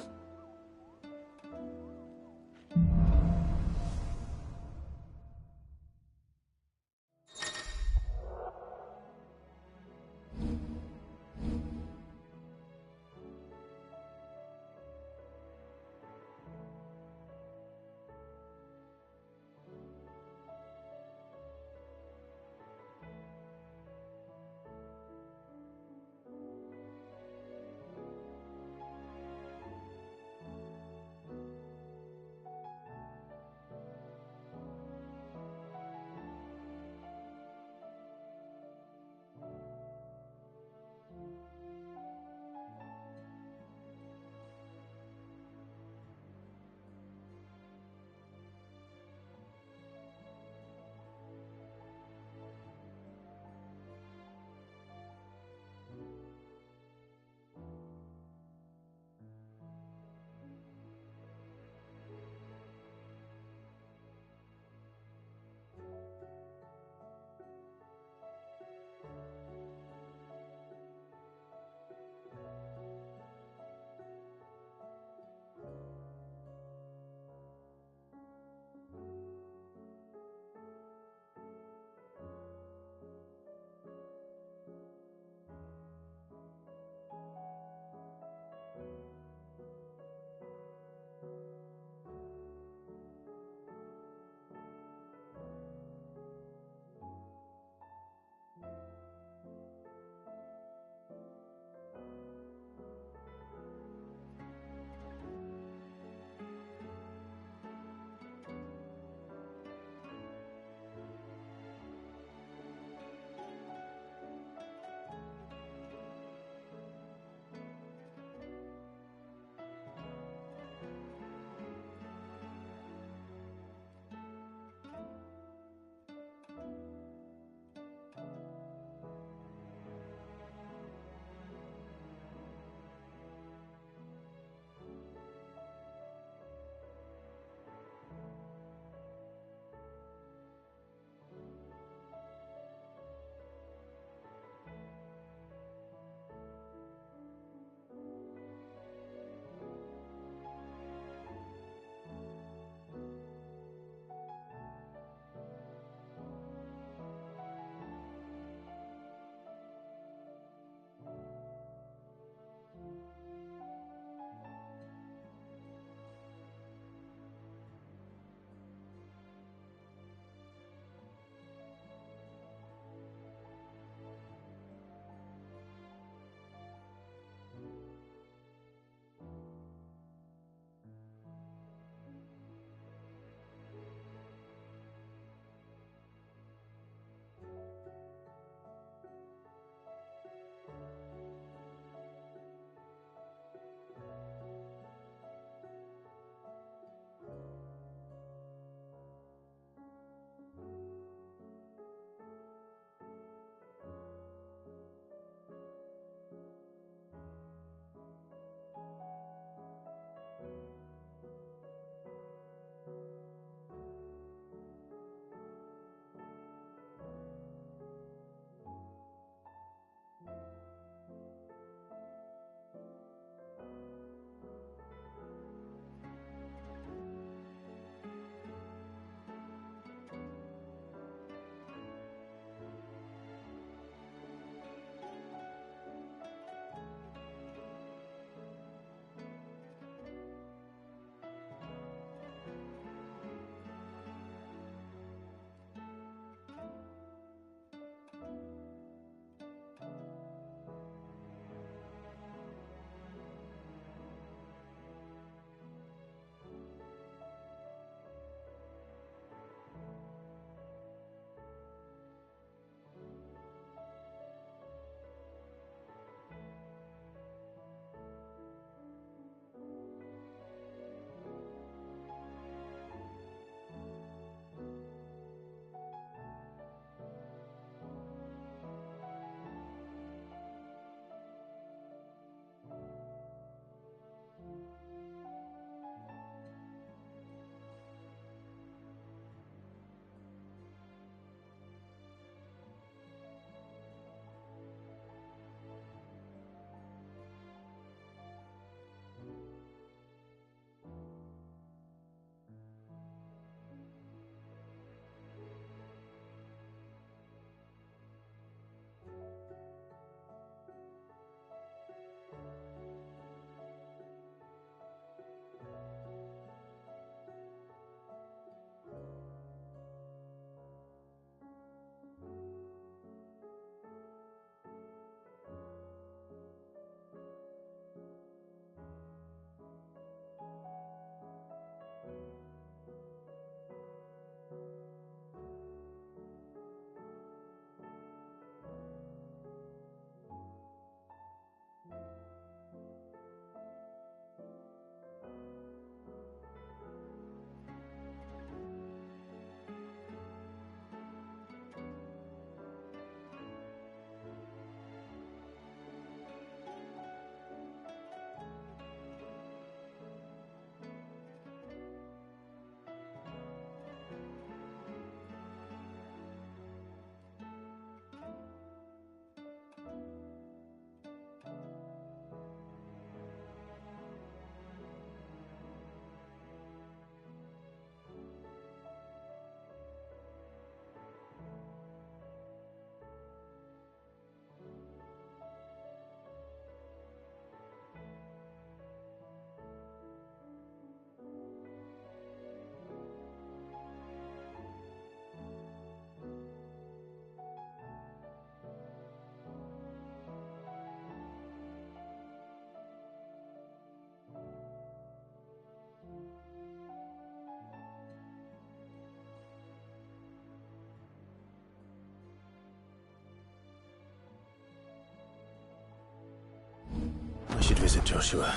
visit Joshua.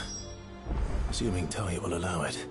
Assuming Talia will allow it.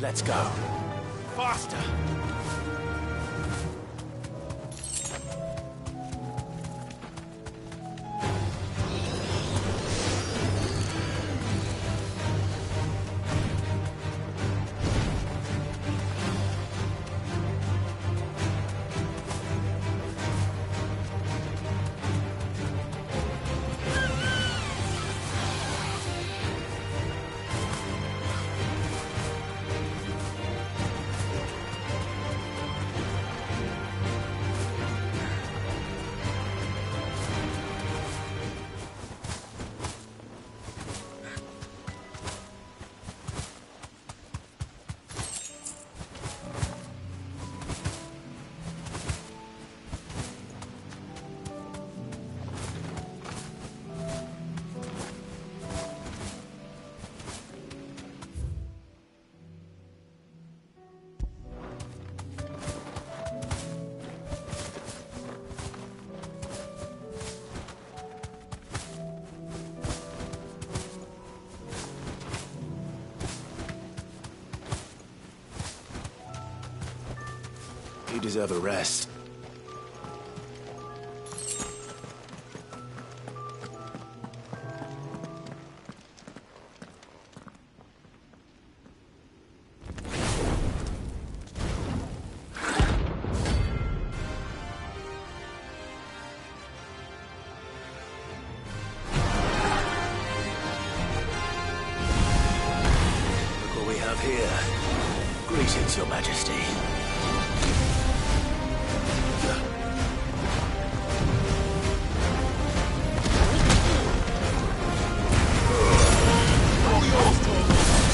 Let's go. Faster! You deserve a rest. Look what we have here. Greetings, Your Majesty. All yours, Tom.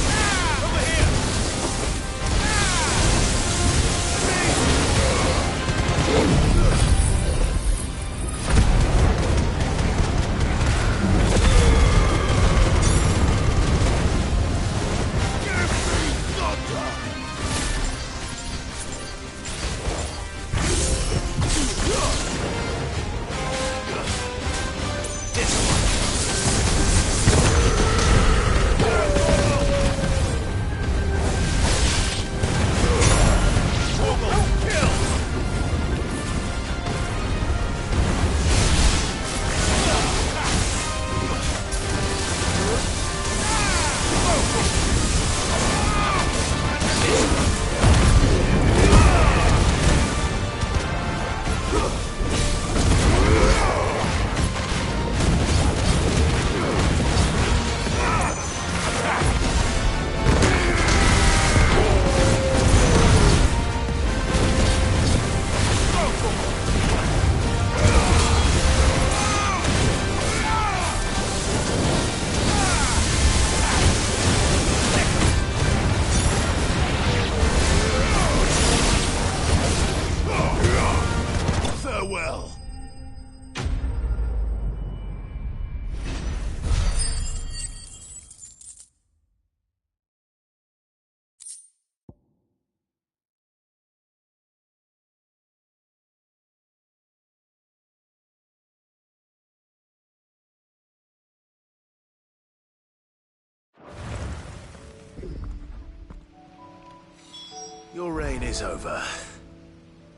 Your reign is over.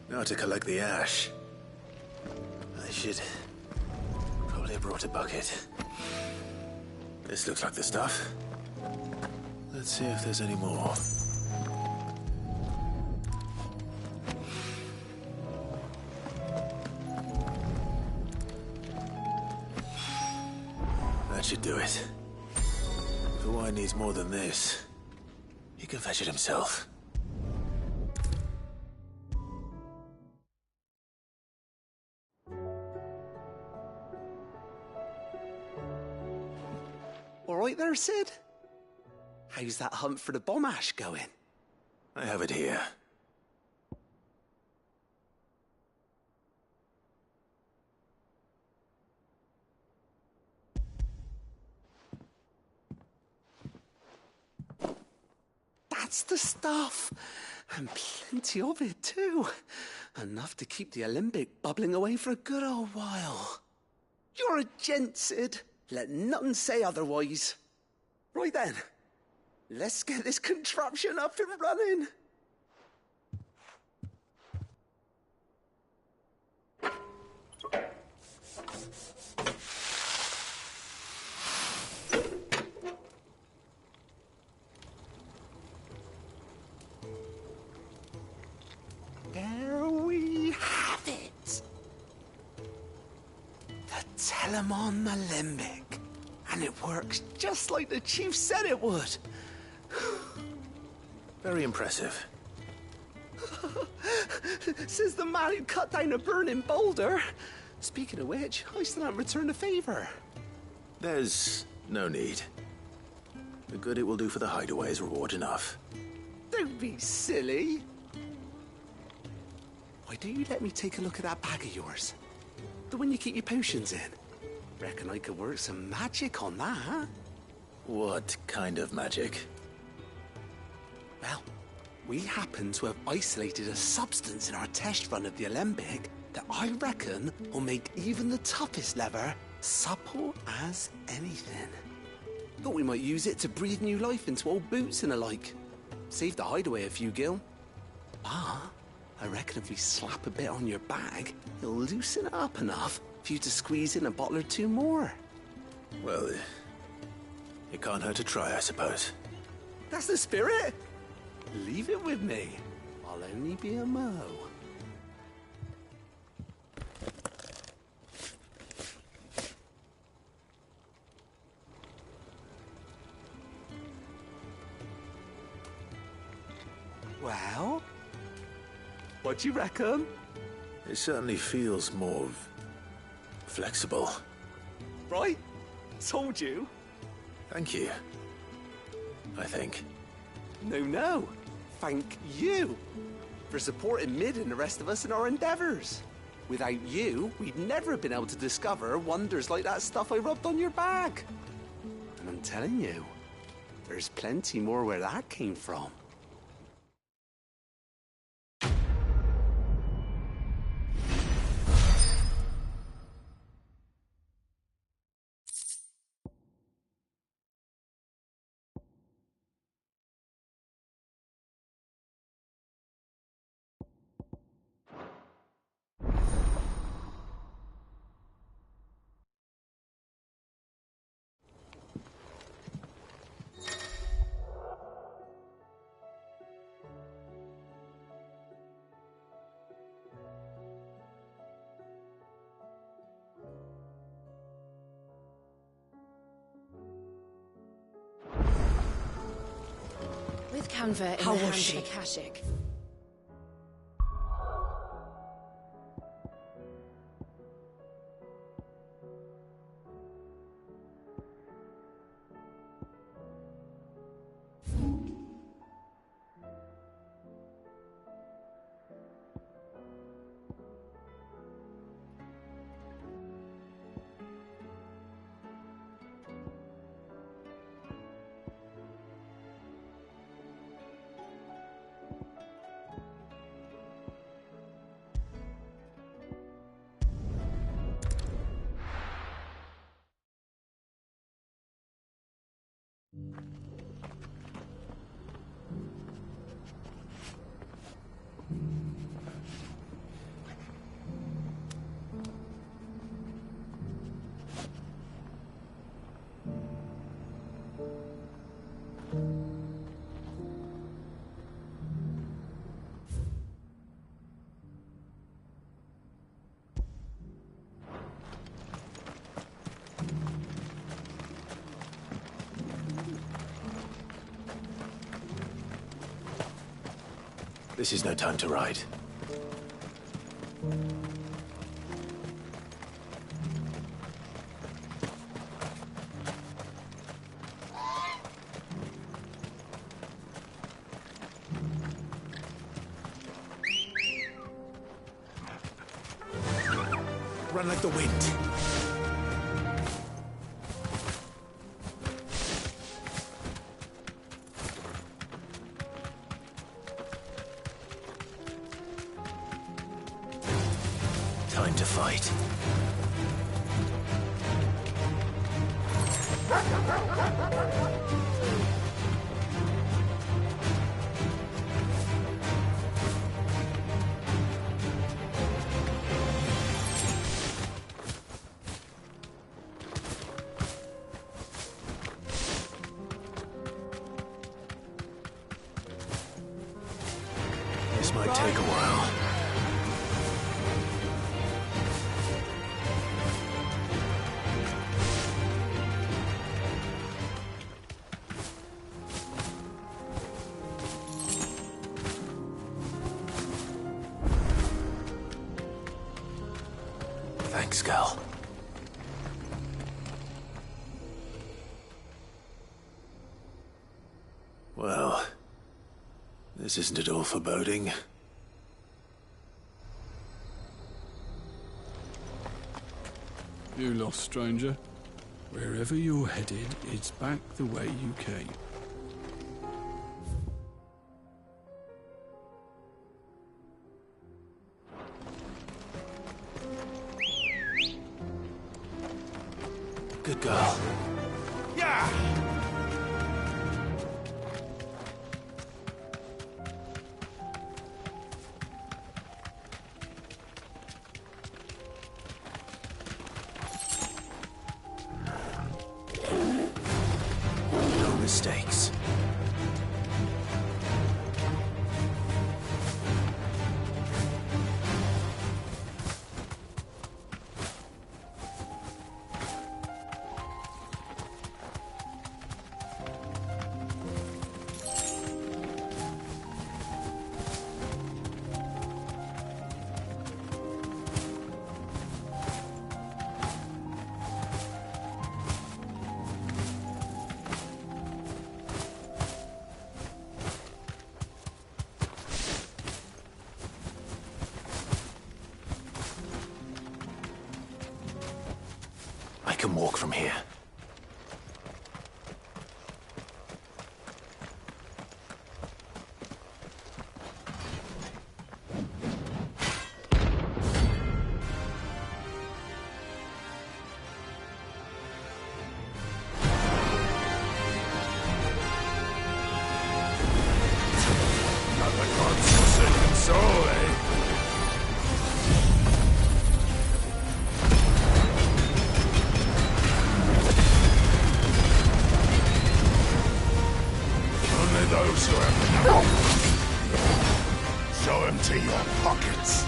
Now to collect the ash. I should probably have brought a bucket. This looks like the stuff. Let's see if there's any more. That should do it. If the wine needs more than this, he can fetch it himself. All right there, Sid? How's that hunt for the bomb ash going? I have it here. That's the stuff. And plenty of it, too. Enough to keep the alembic bubbling away for a good old while. You're a gent, Sid. Let nothing say otherwise. Right then. Let's get this contraption up and running. There we have it. The Telemon Alembic. And it works just like the chief said it would. Very impressive. Says the man who cut down a burning boulder. Speaking of which, I still haven't returned the favor. There's no need. The good it will do for the hideaway is reward enough. Don't be silly. Why don't you let me take a look at that bag of yours? The one you keep your potions in. Reckon I could work some magic on that, huh? What kind of magic? Well, we happen to have isolated a substance in our test run of the alembic that I reckon will make even the toughest leather supple as anything. Thought we might use it to breathe new life into old boots and the like. Save the hideaway a few gil. Ah, I reckon if we slap a bit on your bag, it'll loosen it up enough for you to squeeze in a bottle or two more. Well, it can't hurt to try, I suppose. That's the spirit. Leave it with me. I'll only be a mo. Well, what do you reckon? It certainly feels more flexible. Right? Told you. Thank you. I think. No. Thank you for supporting Mid and the rest of us in our endeavors. Without you, we'd never have been able to discover wonders like that stuff I rubbed on your bag. And I'm telling you, there's plenty more where that came from. With Canva in How the was hands she? of Akashic. This is no time to ride. Run like the wind. Time to fight. This might take a while. Thanks, girl. Well, this isn't at all foreboding. You lost, stranger. Wherever you're headed, it's back the way you came. Good girl. Yeah! No mistakes. I can walk from here. Not the God's forsaken soul, eh? Only those who have enough. Show empty your pockets.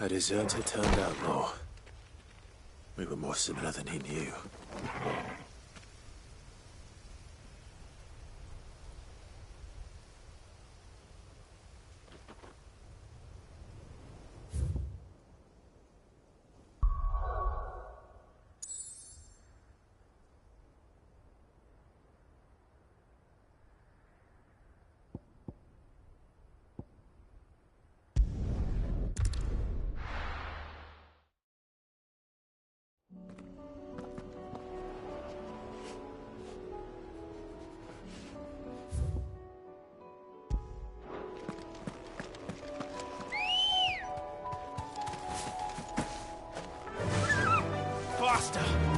A deserter turned outlaw. We were more similar than he knew. Faster!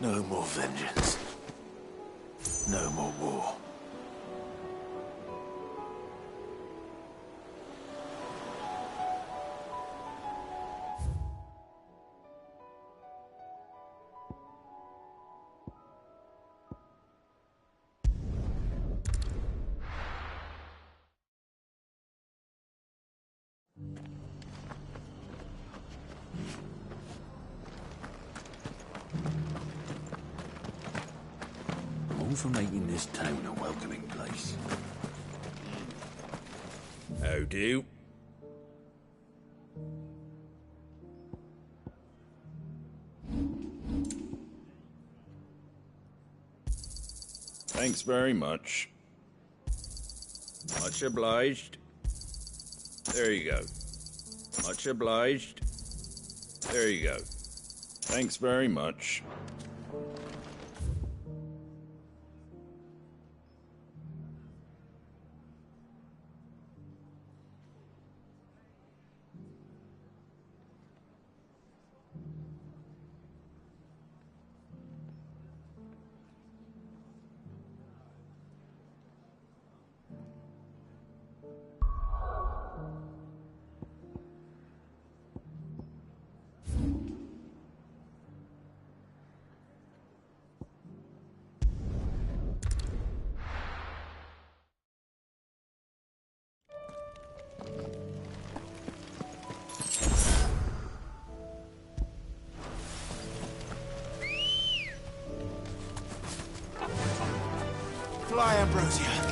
No more vengeance. No more war. known for making this town a welcoming place. How do? Thanks very much. Much obliged. There you go. Much obliged. There you go. Thanks very much. Fly, Ambrosia.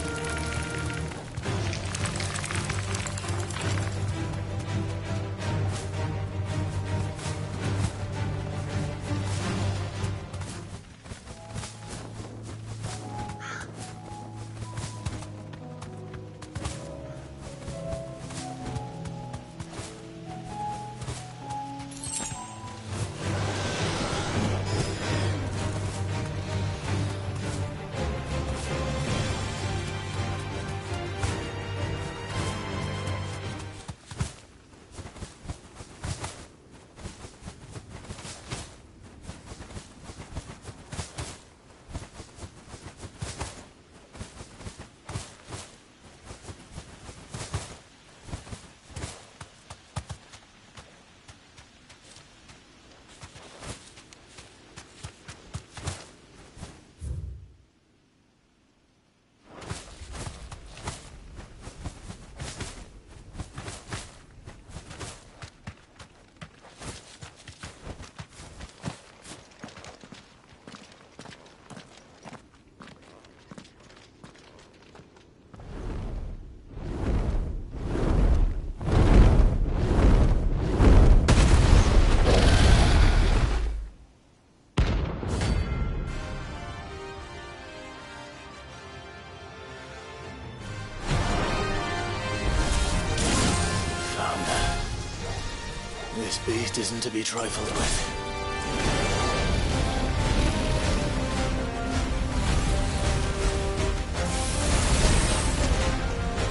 This beast isn't to be trifled with.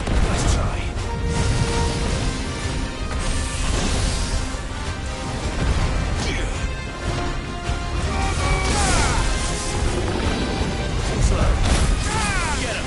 Nice try. Too slow. Get him.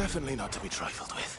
Definitely not to be trifled with.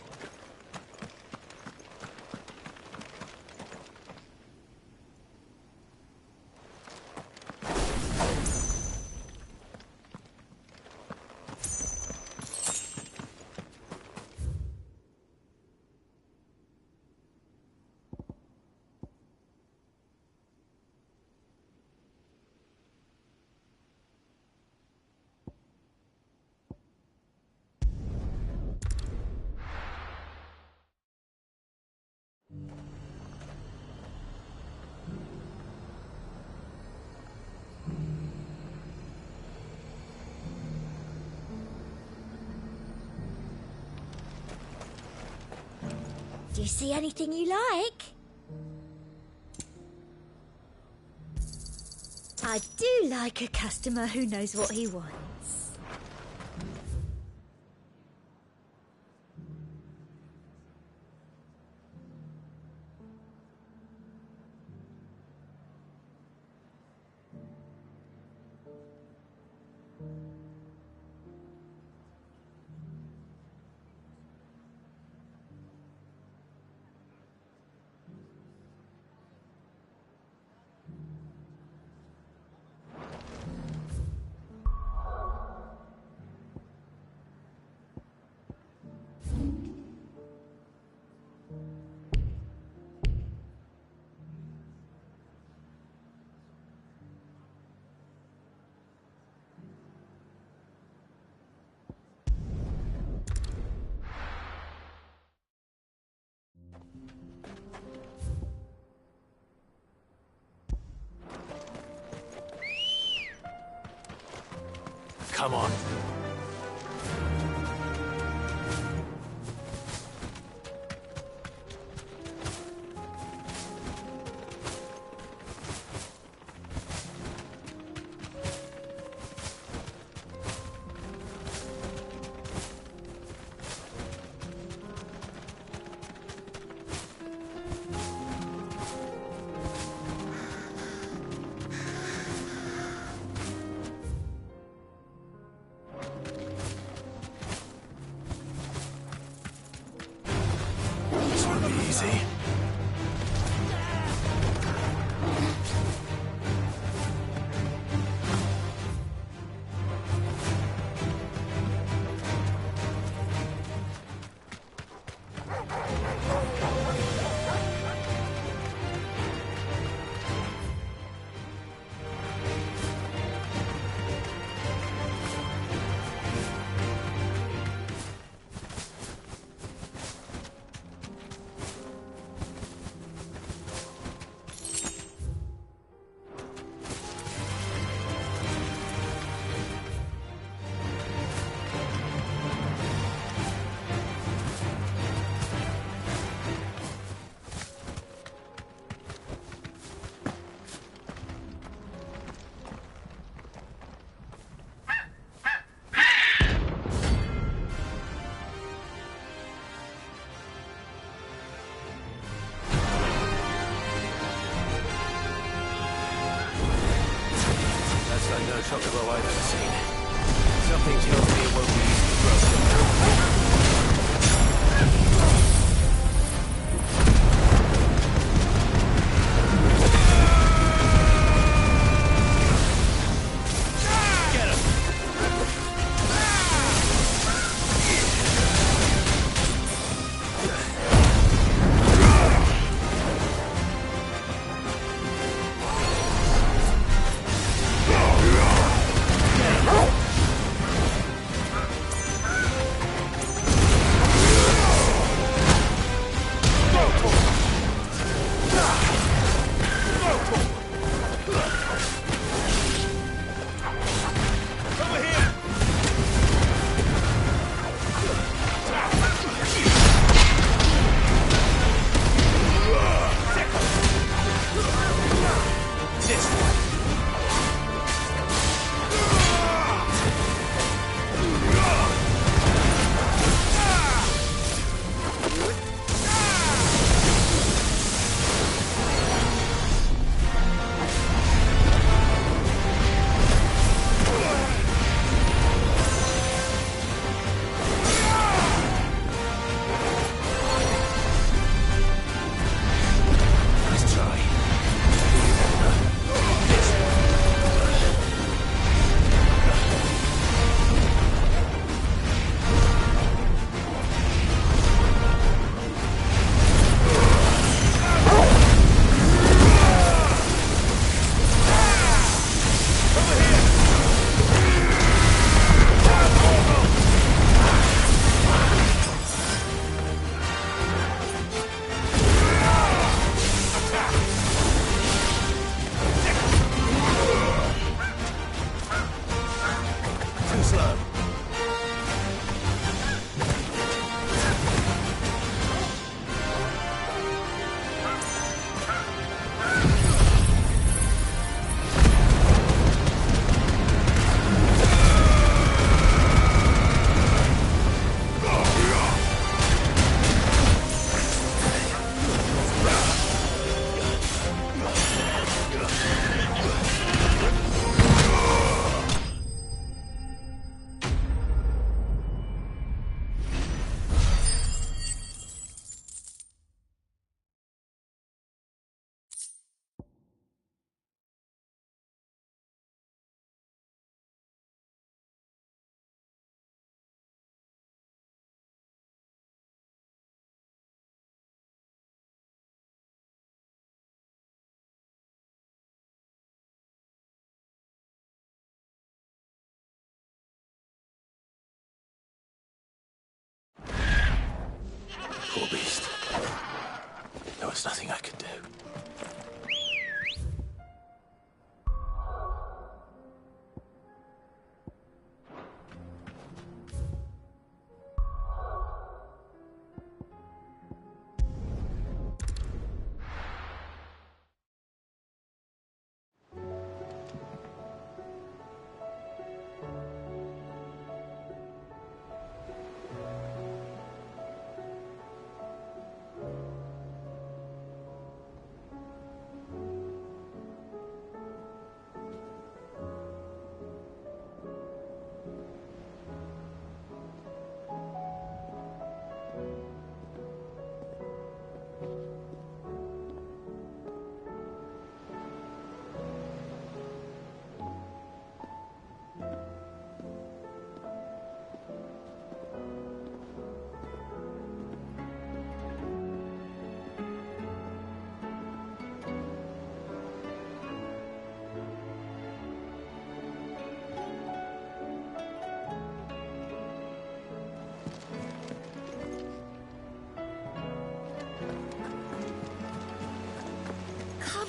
Do you see anything you like? I do like a customer who knows what he wants. Come on. Easy. No chocobo I've ever seen. Something tells me it won't be easy to grow them.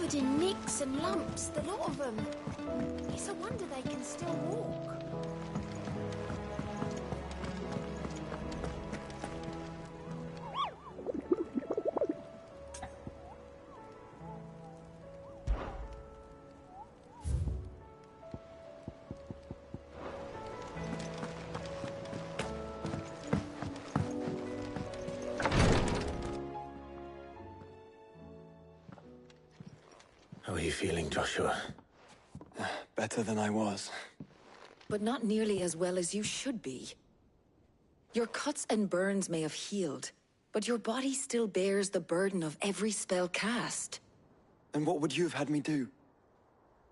covered in nicks and lumps, the lot of them. It's a wonder they can still walk. How are you feeling, Joshua? Better than I was. But not nearly as well as you should be. Your cuts and burns may have healed, but your body still bears the burden of every spell cast. And what would you have had me do?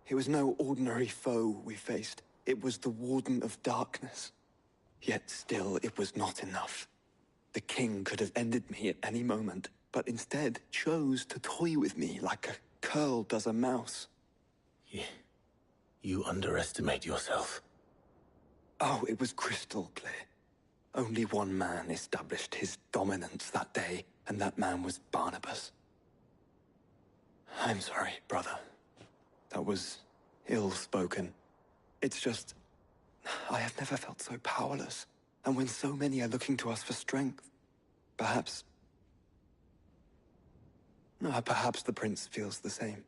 It was no ordinary foe we faced. It was the Warden of Darkness. Yet still, it was not enough. The king could have ended me at any moment, but instead chose to toy with me like a curl does a mouse. You underestimate yourself. Oh, it was crystal clear. Only one man established his dominance that day, and that man was Barnabas. I'm sorry, brother. That was ill-spoken. It's just, I have never felt so powerless. And when so many are looking to us for strength, perhaps the prince feels the same.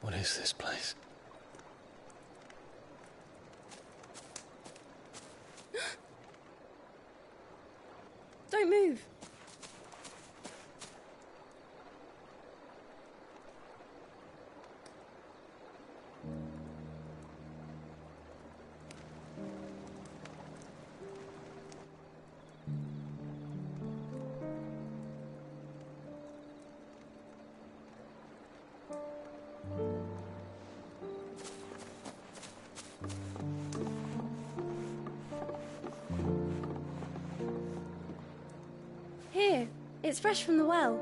What is this place? Don't move. Here, it's fresh from the well.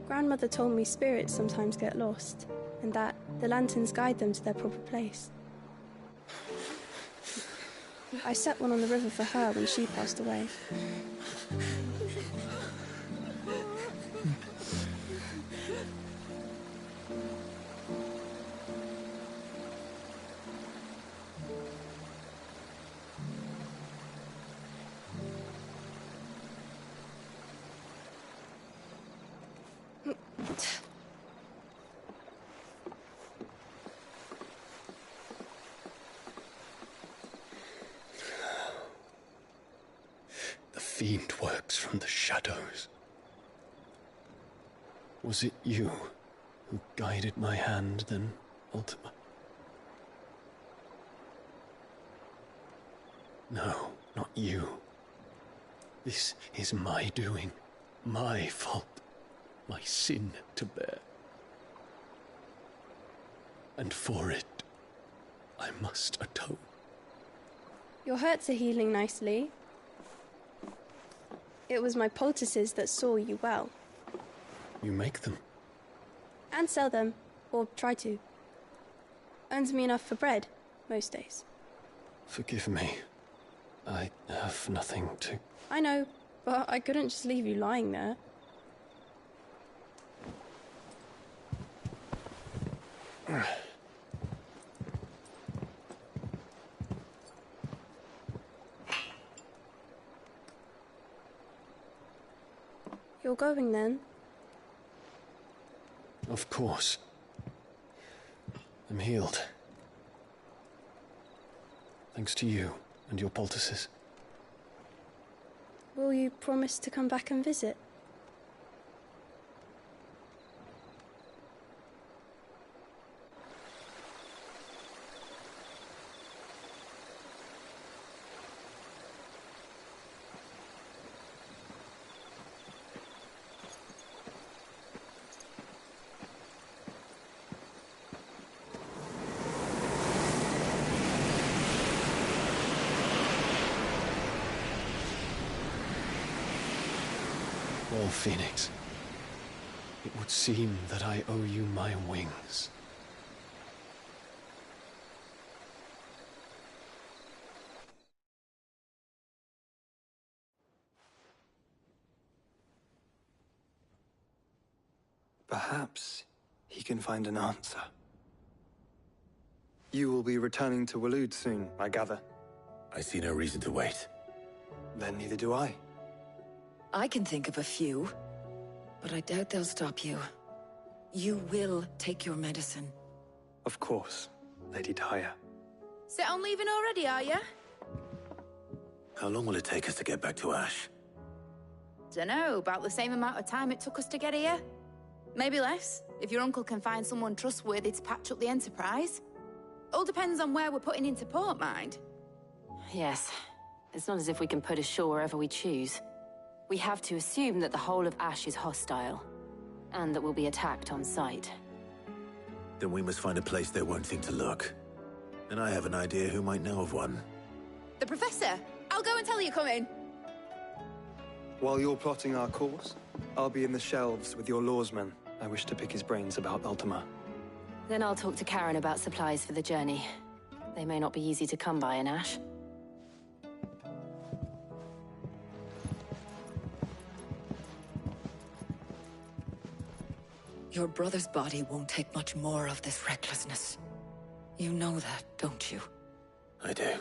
Grandmother told me spirits sometimes get lost, and that the lanterns guide them to their proper place. I set one on the river for her when she passed away. The fiend works from the shadows. Was it you who guided my hand then, Ultima? No, not you. This is my doing, my fault, my sin to bear. And for it, I must atone. Your hurts are healing nicely. It was my poultices that saw you well. You make them? And sell them, or try to. Earns me enough for bread, most days. Forgive me. I have nothing to... I know, but I couldn't just leave you lying there. You're going then? Of course. I'm healed. Thanks to you and your poultices. Will you promise to come back and visit? Well, Phoenix, it would seem that I owe you my wings. Perhaps he can find an answer. You will be returning to Waloed soon, I gather. I see no reason to wait. Then neither do I. I can think of a few, but I doubt they'll stop you. You will take your medicine. Of course, Lady Daya. Set on leaving already, are ya? How long will it take us to get back to Ash? Dunno, about the same amount of time it took us to get here. Maybe less, if your uncle can find someone trustworthy to patch up the Enterprise. All depends on where we're putting into port, mind. Yes. It's not as if we can put ashore wherever we choose. We have to assume that the whole of Ash is hostile, and that we'll be attacked on sight. Then we must find a place they won't think to look. And I have an idea who might know of one. The Professor! I'll go and tell you come in. While you're plotting our course, I'll be in the shelves with your lawsman. I wish to pick his brains about Ultima. Then I'll talk to Karen about supplies for the journey. They may not be easy to come by in Ash. Your brother's body won't take much more of this recklessness. You know that, don't you? I do.